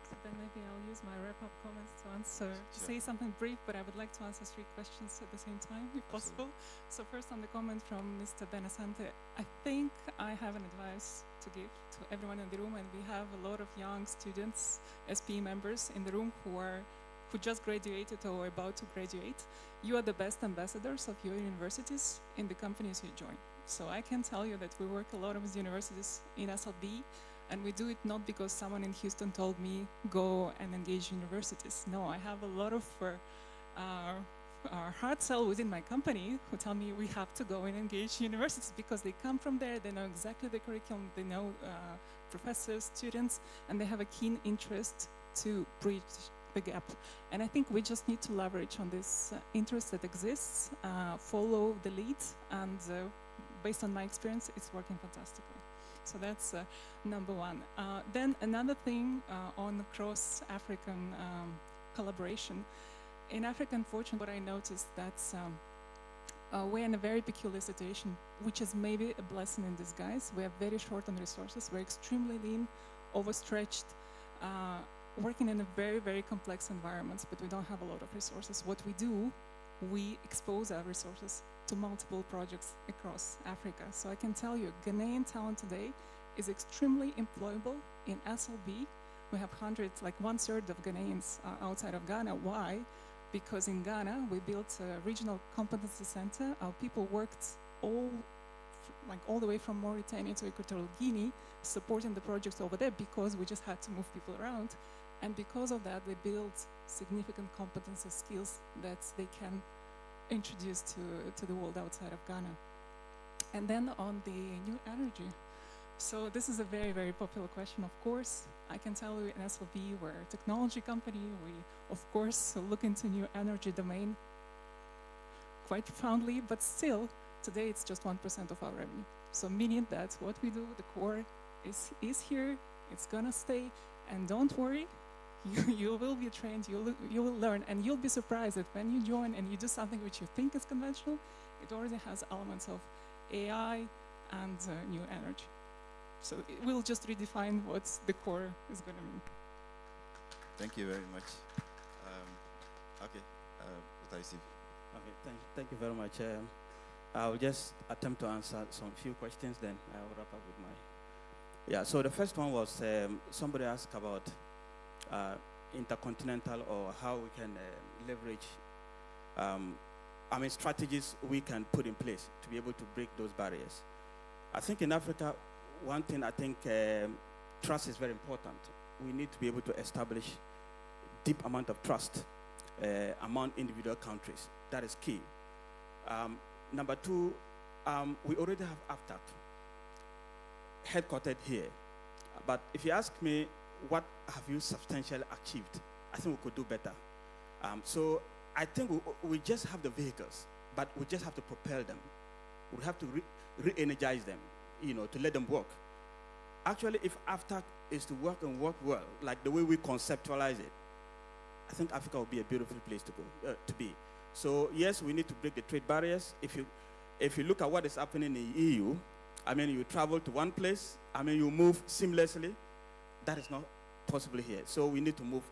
So then maybe I'll use my wrap-up comments to say something brief, but I would like to answer 3 questions at the same time, if possible. So first on the comment from Mr. Benasante, I think I have an advice to give to everyone in the room, and we have a lot of young students, SPE members in the room who just graduated or about to graduate. You are the best ambassadors of your universities in the companies you join. So I can tell you that we work a lot with universities in SLB, and we do it not because someone in Houston told me, go and engage universities. No, I have a lot of hard sell within my company who tell me we have to go and engage universities because they come from there, they know exactly the curriculum, they know professors, students, and they have a keen interest to bridge the gap. And I think we just need to leverage on this interest that exists, follow the lead, and based on my experience, it's working fantastically. So that's number one. Then another thing on cross-African collaboration. In Africa, unfortunately, what I noticed that we're in a very peculiar situation, which is maybe a blessing in disguise. We are very short on resources. We're extremely lean, overstretched, working in a very, very complex environments, but we don't have a lot of resources. What we do, we expose our resources to multiple projects across Africa. So I can tell you, Ghanaian talent today is extremely employable in SLB. We have hundreds, like 1/3 of Ghanaians outside of Ghana. Why? Because in Ghana, we built a regional competency center. Our people worked all the way from Mauritania to Equatorial Guinea, supporting the projects over there because we just had to move people around. And because of that, they built significant competency skills that they can introduce to the world outside of Ghana. And then on the new energy. So this is a very, very popular question, of course. I can tell you in SLB, we're a technology company. We, of course, look into new energy domain quite profoundly, but still, today it's just 1% of our revenue. So meaning that what we do, the core is here, it's gonna stay, and don't worry, you will be trained, you will learn, and you'll be surprised that when you join and you do something which you think is conventional, it already has elements of AI and new energy. So it will just redefine what the core is going to mean. Thank you very much. Okay, thank you very much. I'll just attempt to answer some few questions, then I'll wrap up with my... Yeah, so the first one was somebody asked about intercontinental or how we can leverage strategies we can put in place to be able to break those barriers. I think in Africa, one thing I think trust is very important. We need to be able to establish deep amount of trust among individual countries. That is key. Number two, we already have AFTAC headquartered here. But if you ask me, what have you substantially achieved? I think we could do better. So I think we just have the vehicles, but we just have to propel them. We have to re-energize them, to let them work. Actually, if AFTA is to work and work well, like the way we conceptualize it, I think Africa will be a beautiful place to go, to be. So yes, we need to break the trade barriers. If you look at what is happening in the EU, I mean, you travel to one place, I mean, you move seamlessly. That is not possible here. So we need to move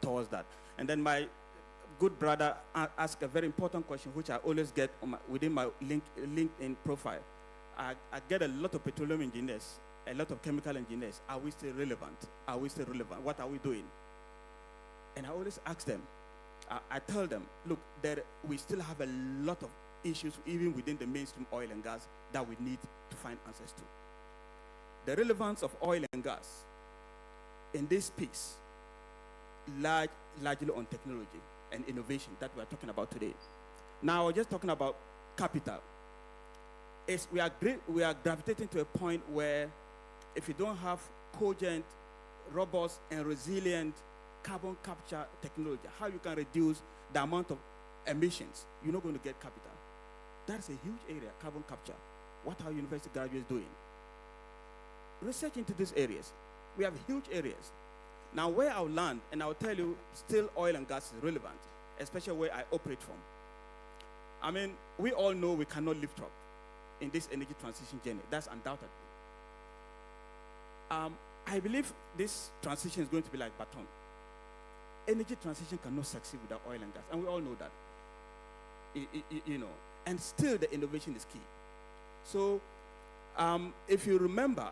towards that. And then my good brother asked a very important question, which I always get within my LinkedIn profile. I get a lot of petroleum engineers, a lot of chemical engineers. Are we still relevant? Are we still relevant? What are we doing? And I always ask them, I tell them, look, we still have a lot of issues, even within the mainstream oil and gas, that we need to find answers to. The relevance of oil and gas in this piece, largely on technology and innovation that we are talking about today. Now, we're just talking about capital. We are gravitating to a point where if you don't have cogent, robust, and resilient carbon capture technology, how you can reduce the amount of emissions, you're not going to get capital. That's a huge area, carbon capture. What are university graduates doing? Research into these areas. We have huge areas. Now, where I'll land, and I'll tell you, still oil and gas is relevant, especially where I operate from. I mean, we all know we cannot lift up in this energy transition journey. That's undoubted. I believe this transition is going to be like baton. Energy transition cannot succeed without oil and gas, and we all know that. You know, and still the innovation is key. So, if you remember,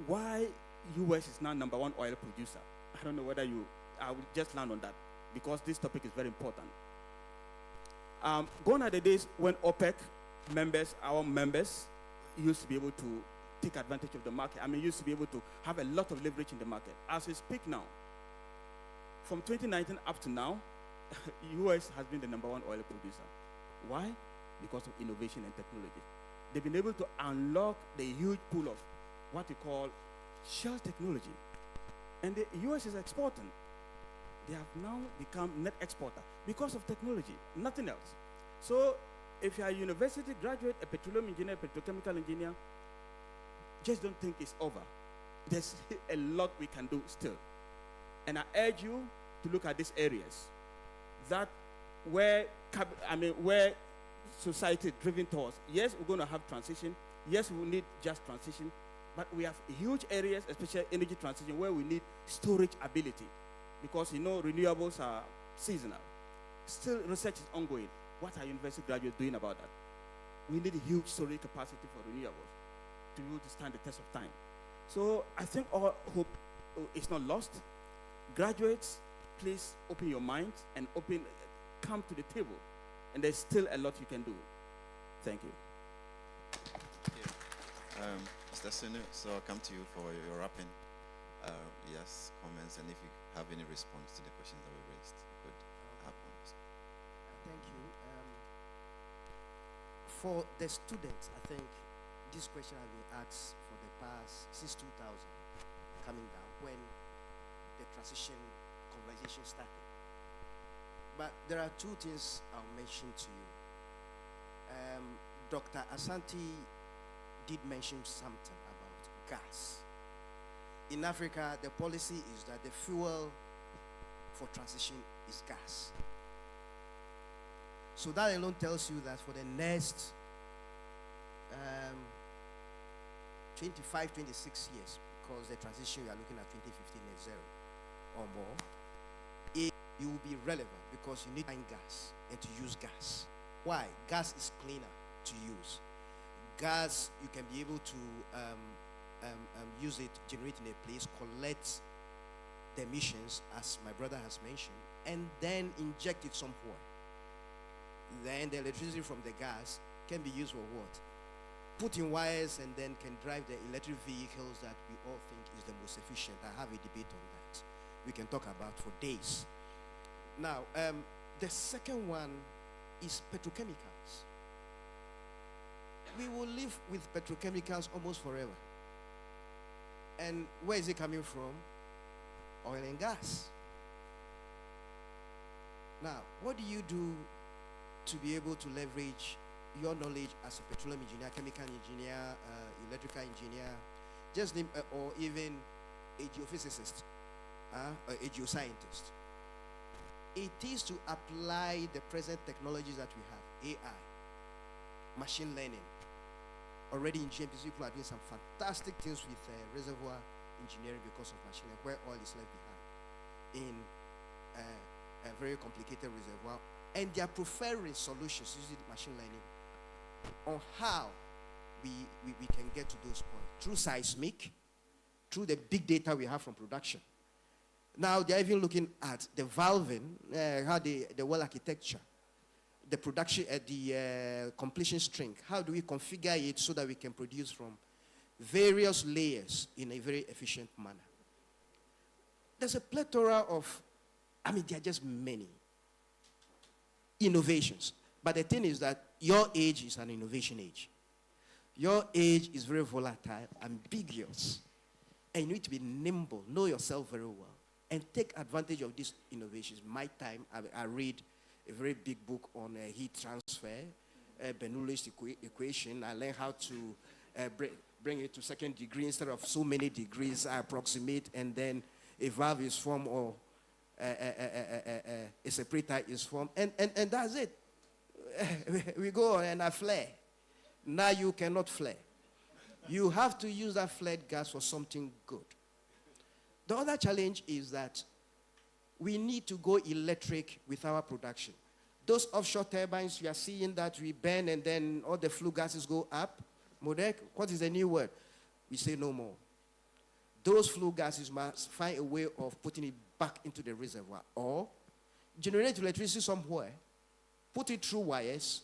why U.S. is now #1 oil producer, I don't know whether I will just land on that because this topic is very important. Gone are the days when OPEC members, our members, used to be able to take advantage of the market. I mean, used to be able to have a lot of leverage in the market. As we speak now, from 2019 up to now, U.S. has been the #1 oil producer. Why? Because of innovation and technology. They've been able to unlock the huge pool of what we call shale technology. And the U.S. is exporting. They have now become net exporter because of technology, nothing else. So if you are a university graduate, a petroleum engineer, petrochemical engineer, just don't think it's over. There's a lot we can do still. And I urge you to look at these areas that where society is driven towards. Yes, we're going to have transition. Yes, we need just transition. But we have huge areas, especially energy transition, where we need storage ability. Because, you know, renewables are seasonal. Still, research is ongoing. What are university graduates doing about that? We need a huge storage capacity for renewables to be able to stand the test of time. So I think our hope is not lost. Graduates, please open your minds and come to the table. And there's still a lot you can do. Thank you. Mr. Sunu, so I'll come to you for your wrapping comments, and if you have any response to the questions that were raised, you could have one. Thank you. For the students, I think this question has been asked for the past, since 2000, coming down, when the transition conversation started. But there are two things I'll mention to you. Dr. Asante did mention something about gas. In Africa, the policy is that the fuel for transition is gas. So that alone tells you that for the next 25, 26 years, because the transition we are looking at 2050 net zero or more, you will be relevant because you need to find gas and to use gas. Why? Gas is cleaner to use. Gas, you can be able to use it, generate in a place, collect the emissions, as my brother has mentioned, and then inject it somewhere. Then the electricity from the gas can be used for what? Put in wires and then can drive the electric vehicles that we all think is the most efficient. I have a debate on that. We can talk about for days. Now, the second one is petrochemicals. We will live with petrochemicals almost forever. And where is it coming from? Oil and gas. Now, what do you do to be able to leverage your knowledge as a petroleum engineer, chemical engineer, electrical engineer, just name, or even a geophysicist, or a geoscientist. It is to apply the present technologies that we have, AI, machine learning. Already in GMPC, people are doing some fantastic things with reservoir engineering because of machine learning, where oil is left behind in a very complicated reservoir. And they are preferring solutions using machine learning on how we can get to those points. Through seismic, through the big data we have from production. Now they're even looking at the valving, how the well architecture, the production at the completion string. How do we configure it so that we can produce from various layers in a very efficient manner? There's a plethora of, there are just many innovations. But the thing is that your age is an innovation age. Your age is very volatile, ambiguous, and you need to be nimble, know yourself very well, and take advantage of these innovations. My time, I read a very big book on heat transfer, Bernoulli's equation. I learned how to bring it to second degree instead of so many degrees. I approximate, and then a valve is formed or a separator is formed, and that's it. We go on and I flare. Now you cannot flare. You have to use that flared gas for something good. The other challenge is that we need to go electric with our production. Those offshore turbines, we are seeing that we burn and then all the flue gases go up. Modek, what is the new word? We say no more. Those flue gases must find a way of putting it back into the reservoir or generate electricity somewhere, put it through wires,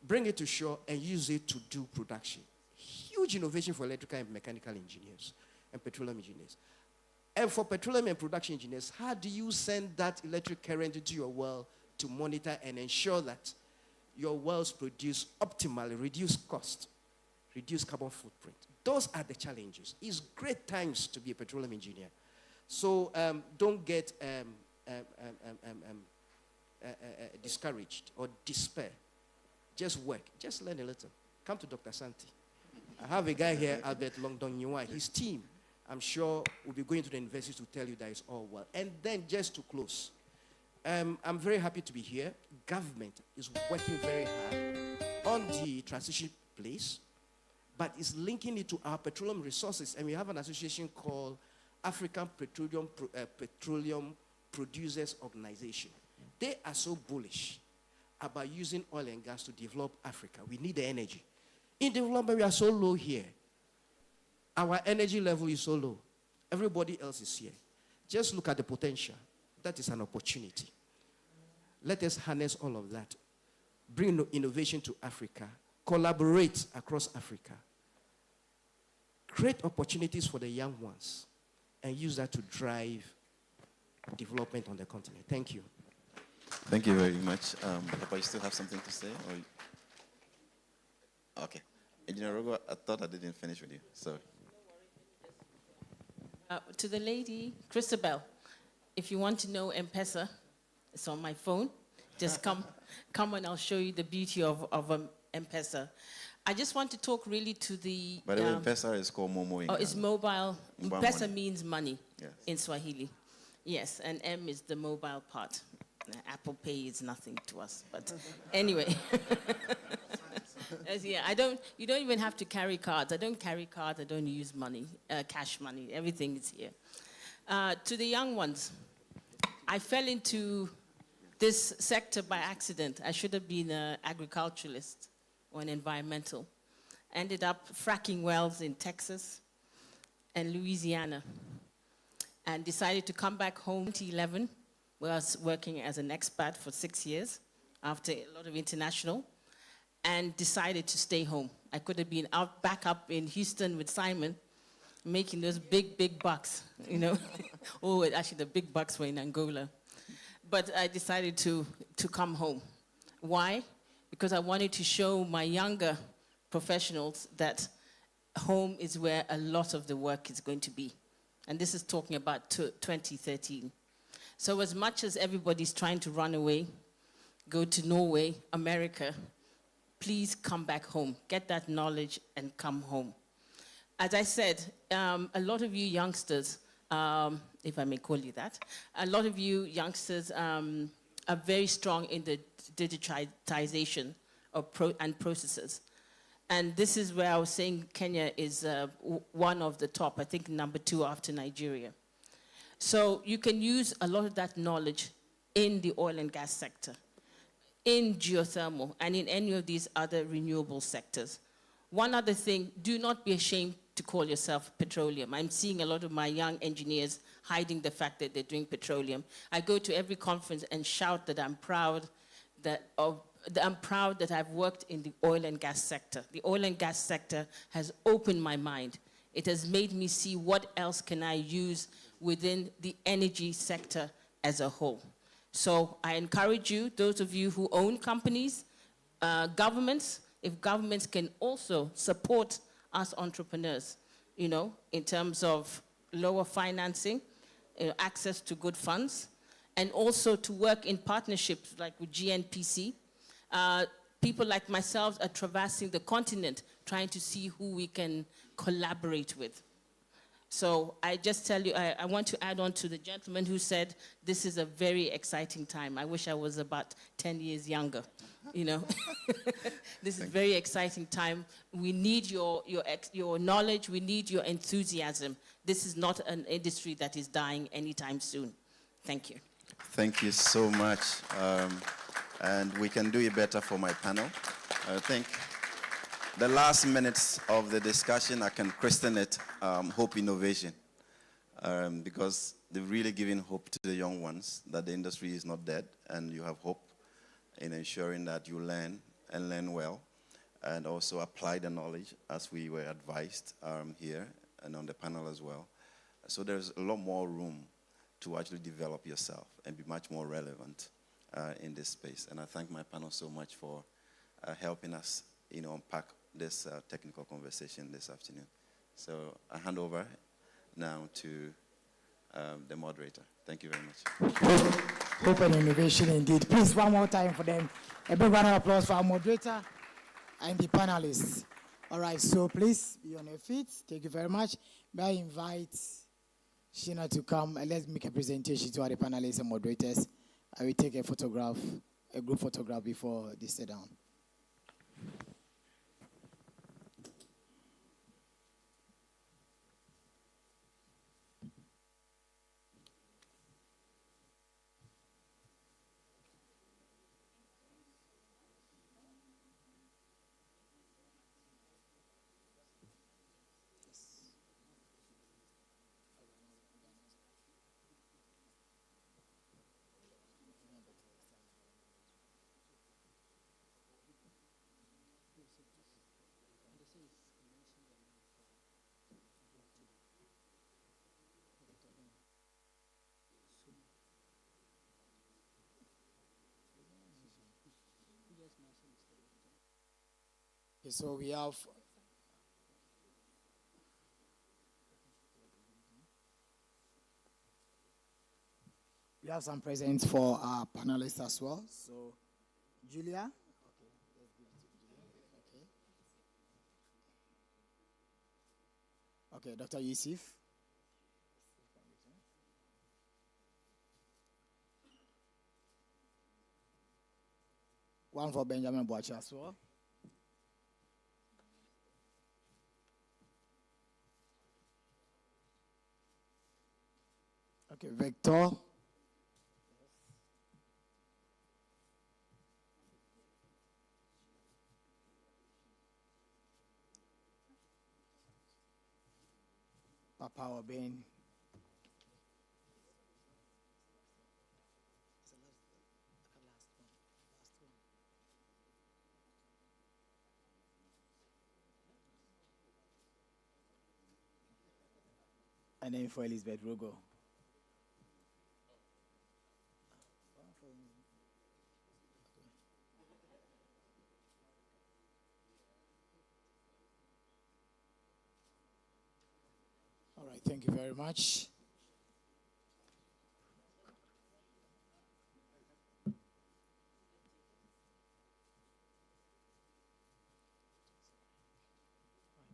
bring it to shore, and use it to do production. Huge innovation for electrical and mechanical engineers and petroleum engineers. And for petroleum and production engineers, how do you send that electric current into your well to monitor and ensure that your wells produce optimally, reduce cost, reduce carbon footprint? Those are the challenges. It's great times to be a petroleum engineer. So don't get discouraged or despair. Just work. Just learn a little. Come to Dr. Santi. I have a guy here, Albert Longdon Nyua. His team, I'm sure, will be going to the university to tell you that it's all well. And then just to close, I'm very happy to be here. Government is working very hard on the transition place, but is linking it to our petroleum resources. And we have an association called African Petroleum Producers Organization. They are so bullish about using oil and gas to develop Africa. We need the energy. In development, we are so low here. Our energy level is so low. Everybody else is here. Just look at the potential. That is an opportunity. Let us harness all of that. Bring innovation to Africa. Collaborate across Africa. Create opportunities for the young ones. And use that to drive development on the continent. Thank you. Thank you very much. Papa, you still have something to say? Or... Okay. Engineer Rogo, I thought I didn't finish with you. Sorry. To the lady, Christabel, if you want to know M-Pesa, it's on my phone. Just come and I'll show you the beauty of M-Pesa. I just want to talk really to the... By the way, M-Pesa is called Momo in it's mobile. M-Pesa money. means money, yes, in Swahili. Yes, and M is the mobile part. Apple Pay is nothing to us, but anyway. Yeah, you don't even have to carry cards. I don't carry cards. I don't use money, cash money. Everything is here. To the young ones, I fell into this sector by accident. I should have been an agriculturalist or an environmental. Ended up fracking wells in Texas and Louisiana, and decided to come back home in 2011. Where I was working as an expat for 6 years after a lot of international, and decided to stay home. I could have been back up in Houston with Simon, making those big bucks, you know. Oh, actually the big bucks were in Angola. But I decided to come home. Why? Because I wanted to show my younger professionals that home is where a lot of the work is going to be. And this is talking about 2013. So as much as everybody's trying to run away, go to Norway, America, please come back home. Get that knowledge and come home. as I said, a lot of you youngsters, if I may call you that, a lot of you youngsters are very strong in the digitization of and processes. And this is where I was saying Kenya is one of the top, I think number 2 after Nigeria. So you can use a lot of that knowledge in the oil and gas sector, in geothermal, and in any of these other renewable sectors. One other thing, do not be ashamed to call yourself petroleum. I'm seeing a lot of my young engineers hiding the fact that they're doing petroleum. I go to every conference and shout that I'm proud that I've worked in the oil and gas sector. The oil and gas sector has opened my mind. It has made me see what else can I use within the energy sector as a whole. So I encourage you, those of you who own companies, governments, if governments can also support us entrepreneurs, you know, in terms of lower financing, access to good funds, and also to work in partnerships like with GNPC. People like myself are traversing the continent trying to see who we can collaborate with. So I just tell you, I want to add on to the gentleman who said this is a very exciting time. I wish I was about 10 years younger, you know. This is a very exciting time. We need your knowledge. We need your enthusiasm. This is not an industry that is dying anytime soon. Thank you. Thank you so much. And we can do it better for my panel. I think the last minutes of the discussion, I can christen it Hope Innovation, because they're really giving hope to the young ones that the industry is not dead, and you have hope in ensuring that you learn and learn well, and also apply the knowledge as we were advised here and on the panel as well. So there's a lot more room to actually develop yourself and be much more relevant in this space. And I thank my panel so much for helping us, you know, unpack this technical conversation this afternoon. So I hand over now to the moderator. Thank you very much. Hope and innovation indeed. Please, one more time for them. A big round of applause for our moderator and the panelists. All right, so please be on your feet. Thank you very much. May I invite Sheena to come and let's make a presentation to our panelists and moderators. I will take a photograph, a group photograph before they sit down. Okay, so we have some presents for our panelists as well. So, Julia. Okay, let's give it to Julia. Okay. Okay, Dr. Yusuf. One for Benjamin Boachi as well. Okay, Victor. Papa Obin. And then for Elizabeth Rogo. All right, thank you very much.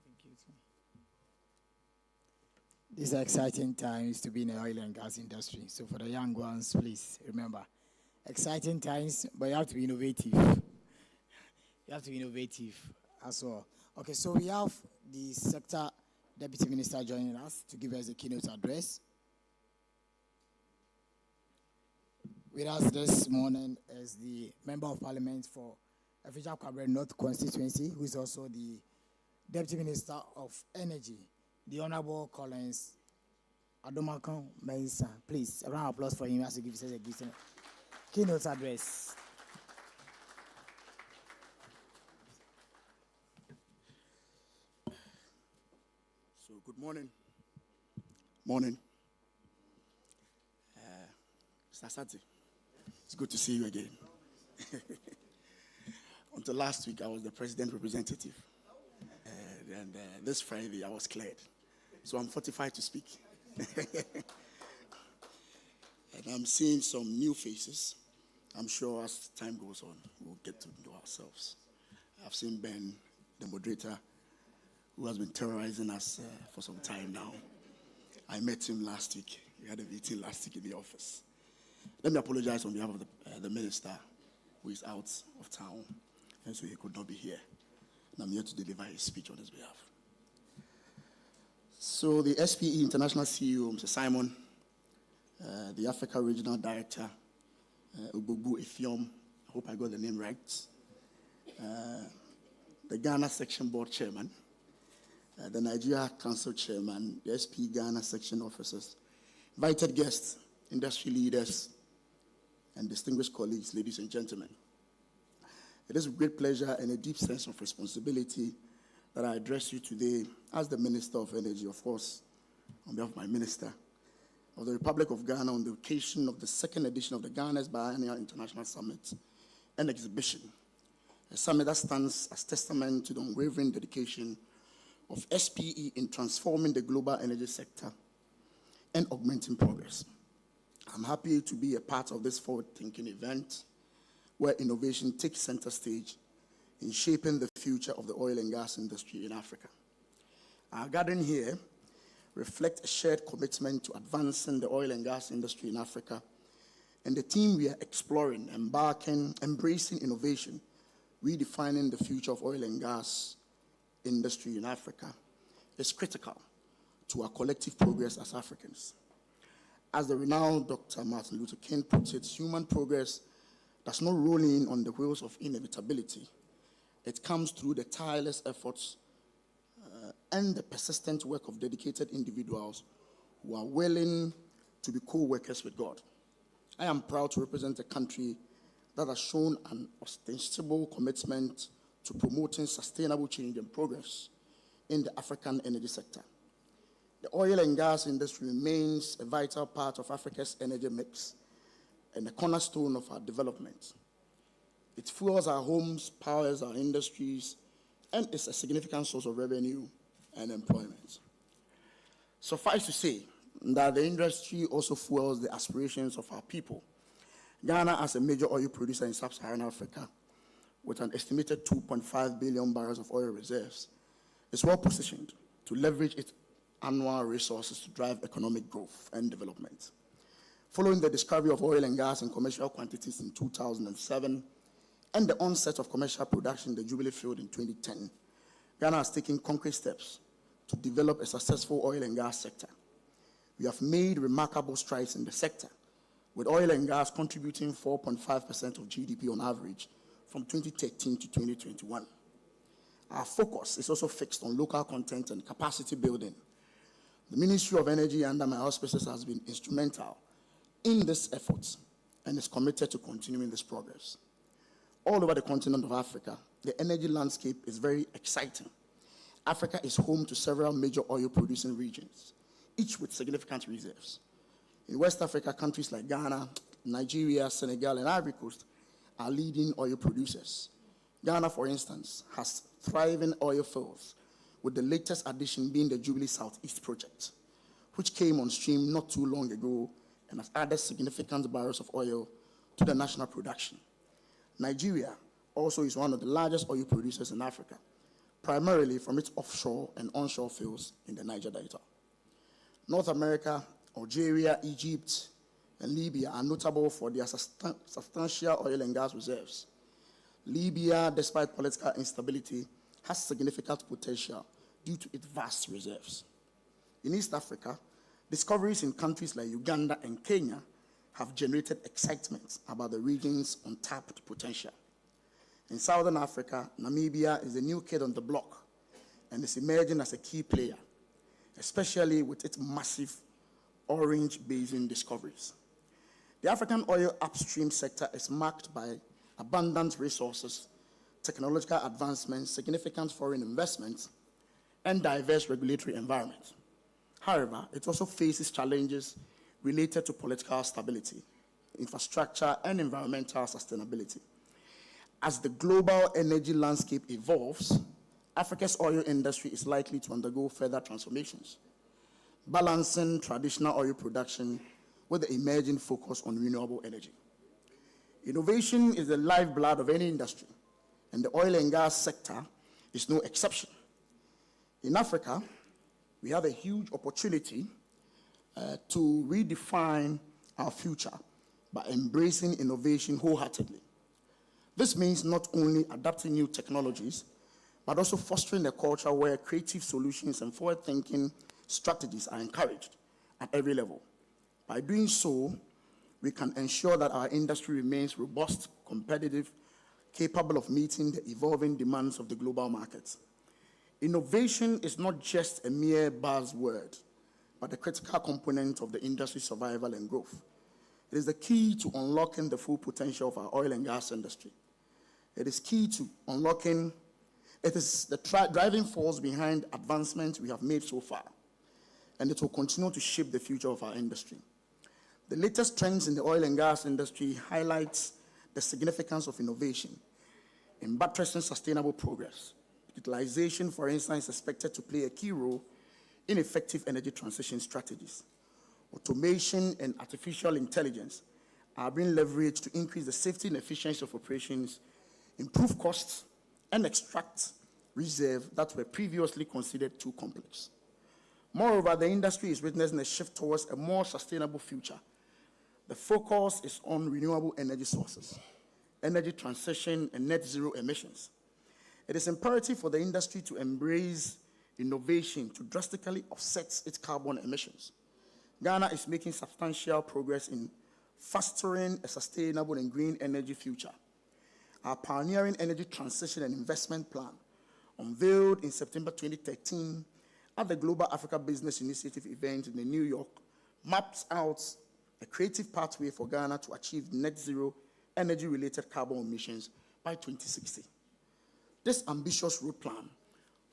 Thank you. These are exciting times to be in the oil and gas industry. So for the young ones, please remember, exciting times, but you have to be innovative. You have to be innovative as well. Okay, so we have the sector deputy minister joining us to give us a keynote address. With us this morning is the member of parliament for Afija Kwabre North constituency, who is also the deputy minister of energy, the Honorable Collins Adomakon Mensa. Please, a round of applause for him as he gives us a keynote address. So, good morning. Morning. Mr. Sati, it's good to see you again. Until last week, I was the president representative. And this Friday, I was cleared. So I'm fortified to speak. And I'm seeing some new faces. I'm sure as time goes on, we'll get to know ourselves. I've seen Ben, the moderator, who has been terrorizing us for some time now. I met him last week. We had a meeting last week in the office. Let me apologize on behalf of the minister, who is out of town, and so he could not be here. And I'm here to deliver his speech on his behalf. So the SPE International CEO, Mr. Simon, the Africa Regional Director, Ububu Efiom, I hope I got the name right, the Ghana Section Board Chairman, the Nigeria Council Chairman, the SPE Ghana Section Officers, invited guests, industry leaders, and distinguished colleagues, ladies and gentlemen. It is with great pleasure and a deep sense of responsibility that I address you today as the Minister of Energy, of course, on behalf of my Minister of the Republic of Ghana on the occasion of the second edition of the Ghana's Biennial International Summit and Exhibition, a summit that stands as testament to the unwavering dedication of SPE in transforming the global energy sector and augmenting progress. I'm happy to be a part of this forward-thinking event where innovation takes center stage in shaping the future of the oil and gas industry in Africa. Our gathering here reflects a shared commitment to advancing the oil and gas industry in Africa, and the theme we are exploring, embracing innovation, redefining the future of oil and gas industry in Africa, is critical to our collective progress as Africans. As the renowned Dr. Martin Luther King puts it, human progress does not roll in on the wheels of inevitability. It comes through the tireless efforts and the persistent work of dedicated individuals who are willing to be co-workers with God. I am proud to represent a country that has shown an ostensible commitment to promoting sustainable change and progress in the African energy sector. The oil and gas industry remains a vital part of Africa's energy mix and a cornerstone of our development. It fuels our homes, powers our industries, and is a significant source of revenue and employment. Suffice to say that the industry also fuels the aspirations of our people. Ghana, as a major oil producer in sub-Saharan Africa, with an estimated 2.5 billion barrels of oil reserves, is well positioned to leverage its annual resources to drive economic growth and development. Following the discovery of oil and gas in commercial quantities in 2007 and the onset of commercial production in the Jubilee field in 2010, Ghana has taken concrete steps to develop a successful oil and gas sector. We have made remarkable strides in the sector, with oil and gas contributing 4.5% of GDP on average from 2013 to 2021. Our focus is also fixed on local content and capacity building. The Ministry of Energy under my auspices has been instrumental in this effort and is committed to continuing this progress. All over the continent of Africa, the energy landscape is very exciting. Africa is home to several major oil-producing regions, each with significant reserves. In West Africa, countries like Ghana, Nigeria, Senegal, and Ivory Coast are leading oil producers. Ghana, for instance, has thriving oil fields, with the latest addition being the Jubilee Southeast project, which came on stream not too long ago and has added significant barrels of oil to the national production. Nigeria also is one of the largest oil producers in Africa, primarily from its offshore and onshore fields in the Niger Delta. North America, Algeria, Egypt, and Libya are notable for their substantial oil and gas reserves. Libya, despite political instability, has significant potential due to its vast reserves. In East Africa, discoveries in countries like Uganda and Kenya have generated excitement about the region's untapped potential. In Southern Africa, Namibia is the new kid on the block and is emerging as a key player, especially with its massive Orange Basin discoveries. The African oil upstream sector is marked by abundant resources, technological advancements, significant foreign investments, and diverse regulatory environment. However, it also faces challenges related to political stability, infrastructure, and environmental sustainability. As the global energy landscape evolves, Africa's oil industry is likely to undergo further transformations, balancing traditional oil production with the emerging focus on renewable energy. Innovation is the lifeblood of any industry, and the oil and gas sector is no exception. In Africa, we have a huge opportunity to redefine our future by embracing innovation wholeheartedly. This means not only adapting new technologies, but also fostering a culture where creative solutions and forward-thinking strategies are encouraged at every level. By doing so, we can ensure that our industry remains robust, competitive, capable of meeting the evolving demands of the global markets. Innovation is not just a mere buzzword, but a critical component of the industry's survival and growth. It is the key to unlocking the full potential of our oil and gas industry. It is the driving force behind advancements we have made so far, and it will continue to shape the future of our industry. The latest trends in the oil and gas industry highlights the significance of innovation in buttressing sustainable progress. Utilization, for instance, is expected to play a key role in effective energy transition strategies. Automation and artificial intelligence are being leveraged to increase the safety and efficiency of operations, improve costs, and extract reserves that were previously considered too complex. Moreover, the industry is witnessing a shift towards a more sustainable future. The focus is on renewable energy sources, energy transition, and net zero emissions. It is imperative for the industry to embrace innovation to drastically offset its carbon emissions. Ghana is making substantial progress in fostering a sustainable and green energy future. Our pioneering energy transition and investment plan, unveiled in September 2013 at the Global Africa Business Initiative event in New York, maps out a creative pathway for Ghana to achieve net zero energy-related carbon emissions by 2060. This ambitious road plan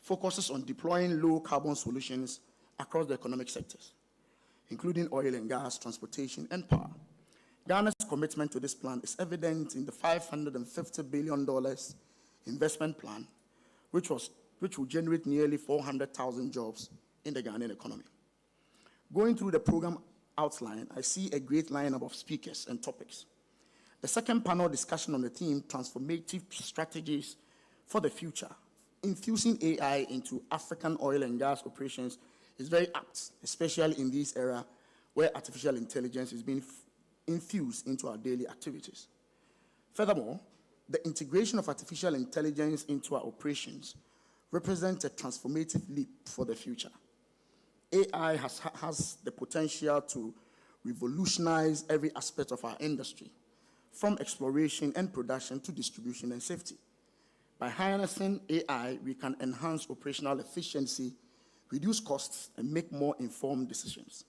focuses on deploying low-carbon solutions across the economic sectors, including oil and gas, transportation, and power. Ghana's commitment to this plan is evident in the $550 billion investment plan, which will generate nearly 400,000 jobs in the Ghanaian economy. Going through the program outline, I see a great lineup of speakers and topics. The second panel discussion on the theme, Transformative Strategies for the Future, infusing AI into African oil and gas operations, is very apt, especially in this era where artificial intelligence is being infused into our daily activities. Furthermore, the integration of artificial intelligence into our operations represents a transformative leap for the future. AI has the potential to revolutionize every aspect of our industry, from exploration and production to distribution and safety. By harnessing AI, we can enhance operational efficiency, reduce costs, and make more informed decisions.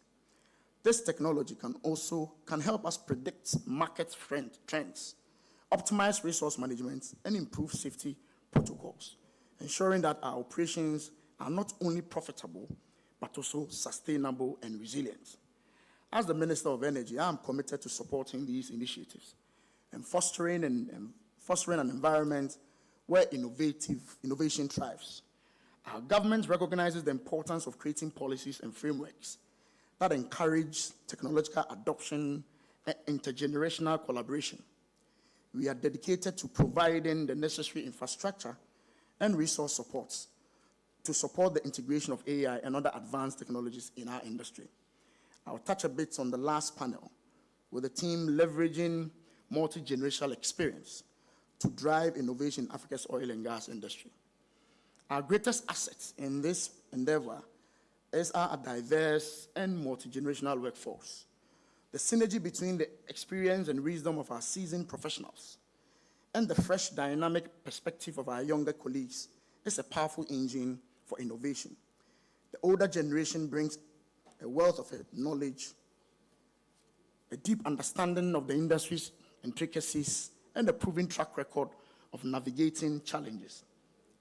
This technology can help us predict market trends, optimize resource management, and improve safety protocols, ensuring that our operations are not only profitable, but also sustainable and resilient. As the Minister of Energy, I am committed to supporting these initiatives and fostering an environment where innovation thrives. Our government recognizes the importance of creating policies and frameworks that encourage technological adoption and intergenerational collaboration. We are dedicated to providing the necessary infrastructure and resource supports to support the integration of AI and other advanced technologies in our industry. I'll touch a bit on the last panel with the team leveraging multi-generational experience to drive innovation in Africa's oil and gas industry. Our greatest asset in this endeavor is our diverse and multi-generational workforce. The synergy between the experience and wisdom of our seasoned professionals and the fresh, dynamic perspective of our younger colleagues is a powerful engine for innovation. The older generation brings a wealth of knowledge, a deep understanding of the industry's intricacies, and a proven track record of navigating challenges.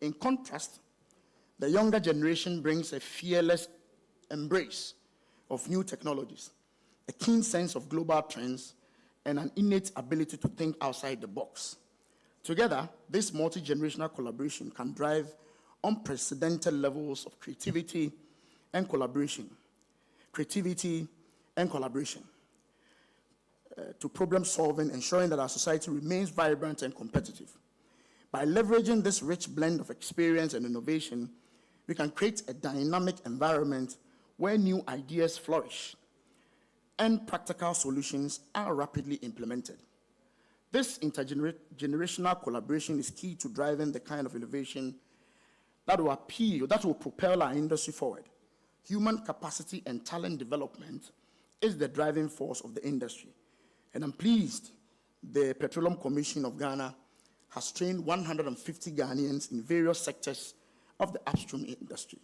In contrast, the younger generation brings a fearless embrace of new technologies, a keen sense of global trends, and an innate ability to think outside the box. Together, this multi-generational collaboration can drive unprecedented levels of creativity and collaboration. To problem solving, ensuring that our society remains vibrant and competitive. By leveraging this rich blend of experience and innovation, we can create a dynamic environment where new ideas flourish and practical solutions are rapidly implemented. This intergenerational collaboration is key to driving the kind of innovation that will propel our industry forward. Human capacity and talent development is the driving force of the industry. And I'm pleased the Petroleum Commission of Ghana has trained 150 Ghanaians in various sectors of the upstream industry.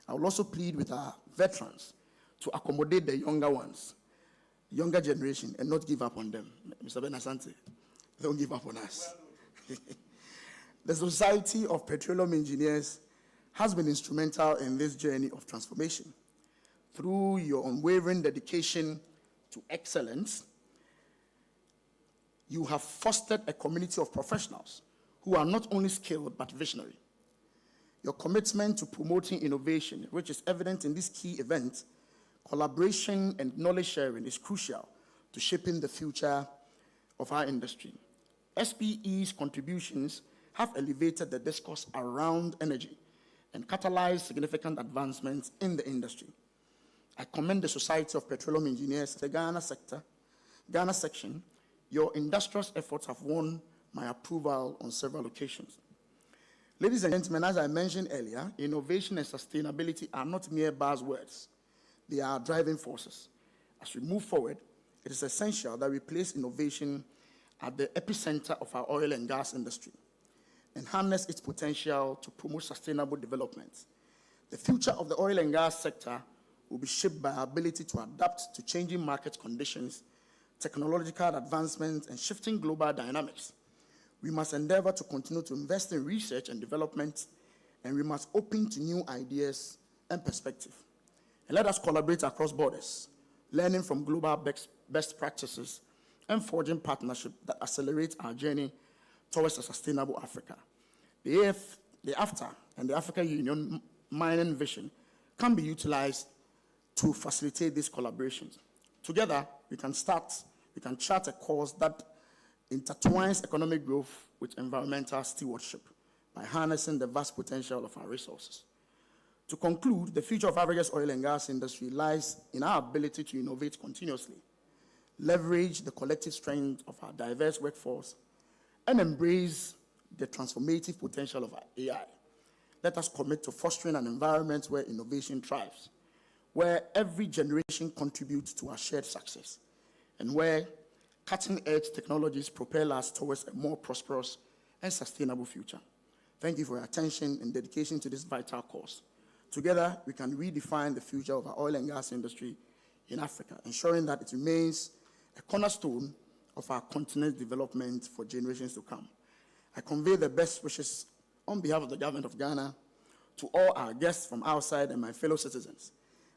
I will also plead with our veterans to accommodate the younger generation, and not give up on them. Mr. Ben Asante, don't give up on us. The Society of Petroleum Engineers has been instrumental in this journey of transformation. Through your unwavering dedication to excellence, you have fostered a community of professionals who are not only skilled but visionary. Your commitment to promoting innovation, which is evident in this key event, collaboration and knowledge sharing, is crucial to shaping the future of our industry. SPE's contributions have elevated the discourse around energy and catalyzed significant advancements in the industry. I commend the Society of Petroleum Engineers, the Ghana section. Your industrious efforts have won my approval on several occasions. Ladies and gentlemen, as I mentioned earlier, innovation and sustainability are not mere buzzwords. They are driving forces. As we move forward, it is essential that we place innovation at the epicenter of our oil and gas industry and harness its potential to promote sustainable development. The future of the oil and gas sector will be shaped by our ability to adapt to changing market conditions, technological advancements, and shifting global dynamics. We must endeavor to continue to invest in research and development, and we must open to new ideas and perspective. And let us collaborate across borders, learning from global best practices and forging partnerships that accelerate our journey towards a sustainable Africa. The AFTA and the African Union mining vision can be utilized to facilitate these collaborations. Together, we can chart a course that intertwines economic growth with environmental stewardship by harnessing the vast potential of our resources. To conclude, the future of Africa's oil and gas industry lies in our ability to innovate continuously, leverage the collective strength of our diverse workforce, and embrace the transformative potential of our AI. Let us commit to fostering an environment where innovation thrives, where every generation contributes to our shared success, and where cutting-edge technologies propel us towards a more prosperous and sustainable future. Thank you for your attention and dedication to this vital cause. Together, we can redefine the future of our oil and gas industry in Africa, ensuring that it remains a cornerstone of our continent's development for generations to come. I convey the best wishes on behalf of the government of Ghana to all our guests from outside and my fellow citizens.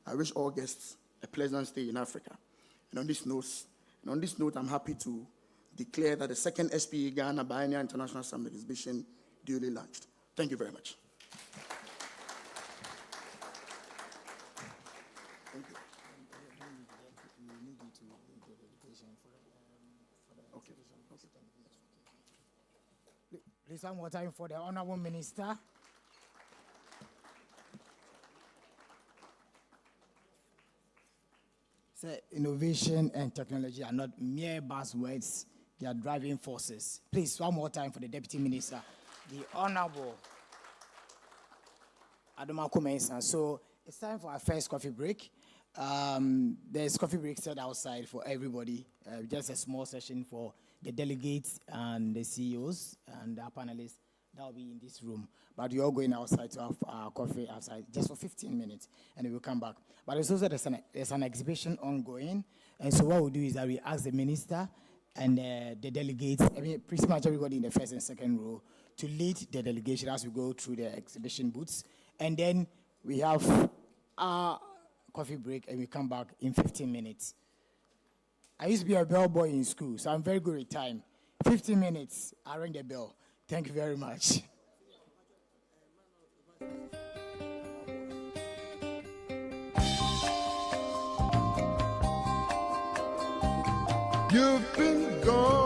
I wish all guests a pleasant stay in Africa. And on this note, I'm happy to declare that the second SPE Ghana Biennial International Summit exhibition duly launched. Thank you very much. Thank you. Okay. Please, one more time for the Honorable Minister. So innovation and technology are not mere buzzwords, they are driving forces. Please, one more time for the Deputy Minister, the Honorable Adomako Mensah. So it's time for our first coffee break. There's coffee break set outside for everybody. Just a small session for the delegates and the CEOs and our panelists that will be in this room. But we're all going outside to have our coffee outside just for 15 minutes, and we'll come back. But it's also there's an exhibition ongoing, and so what we'll do is that we ask the minister and the delegates, I mean, pretty much everybody in the first and second row, to lead the delegation as we go through the exhibition booths, and then we have our coffee break, and we come back in 15 minutes. I used to be a bellboy in school, so I'm very good at time. 15 minutes, I ring the bell. Thank you very much. You've been gone.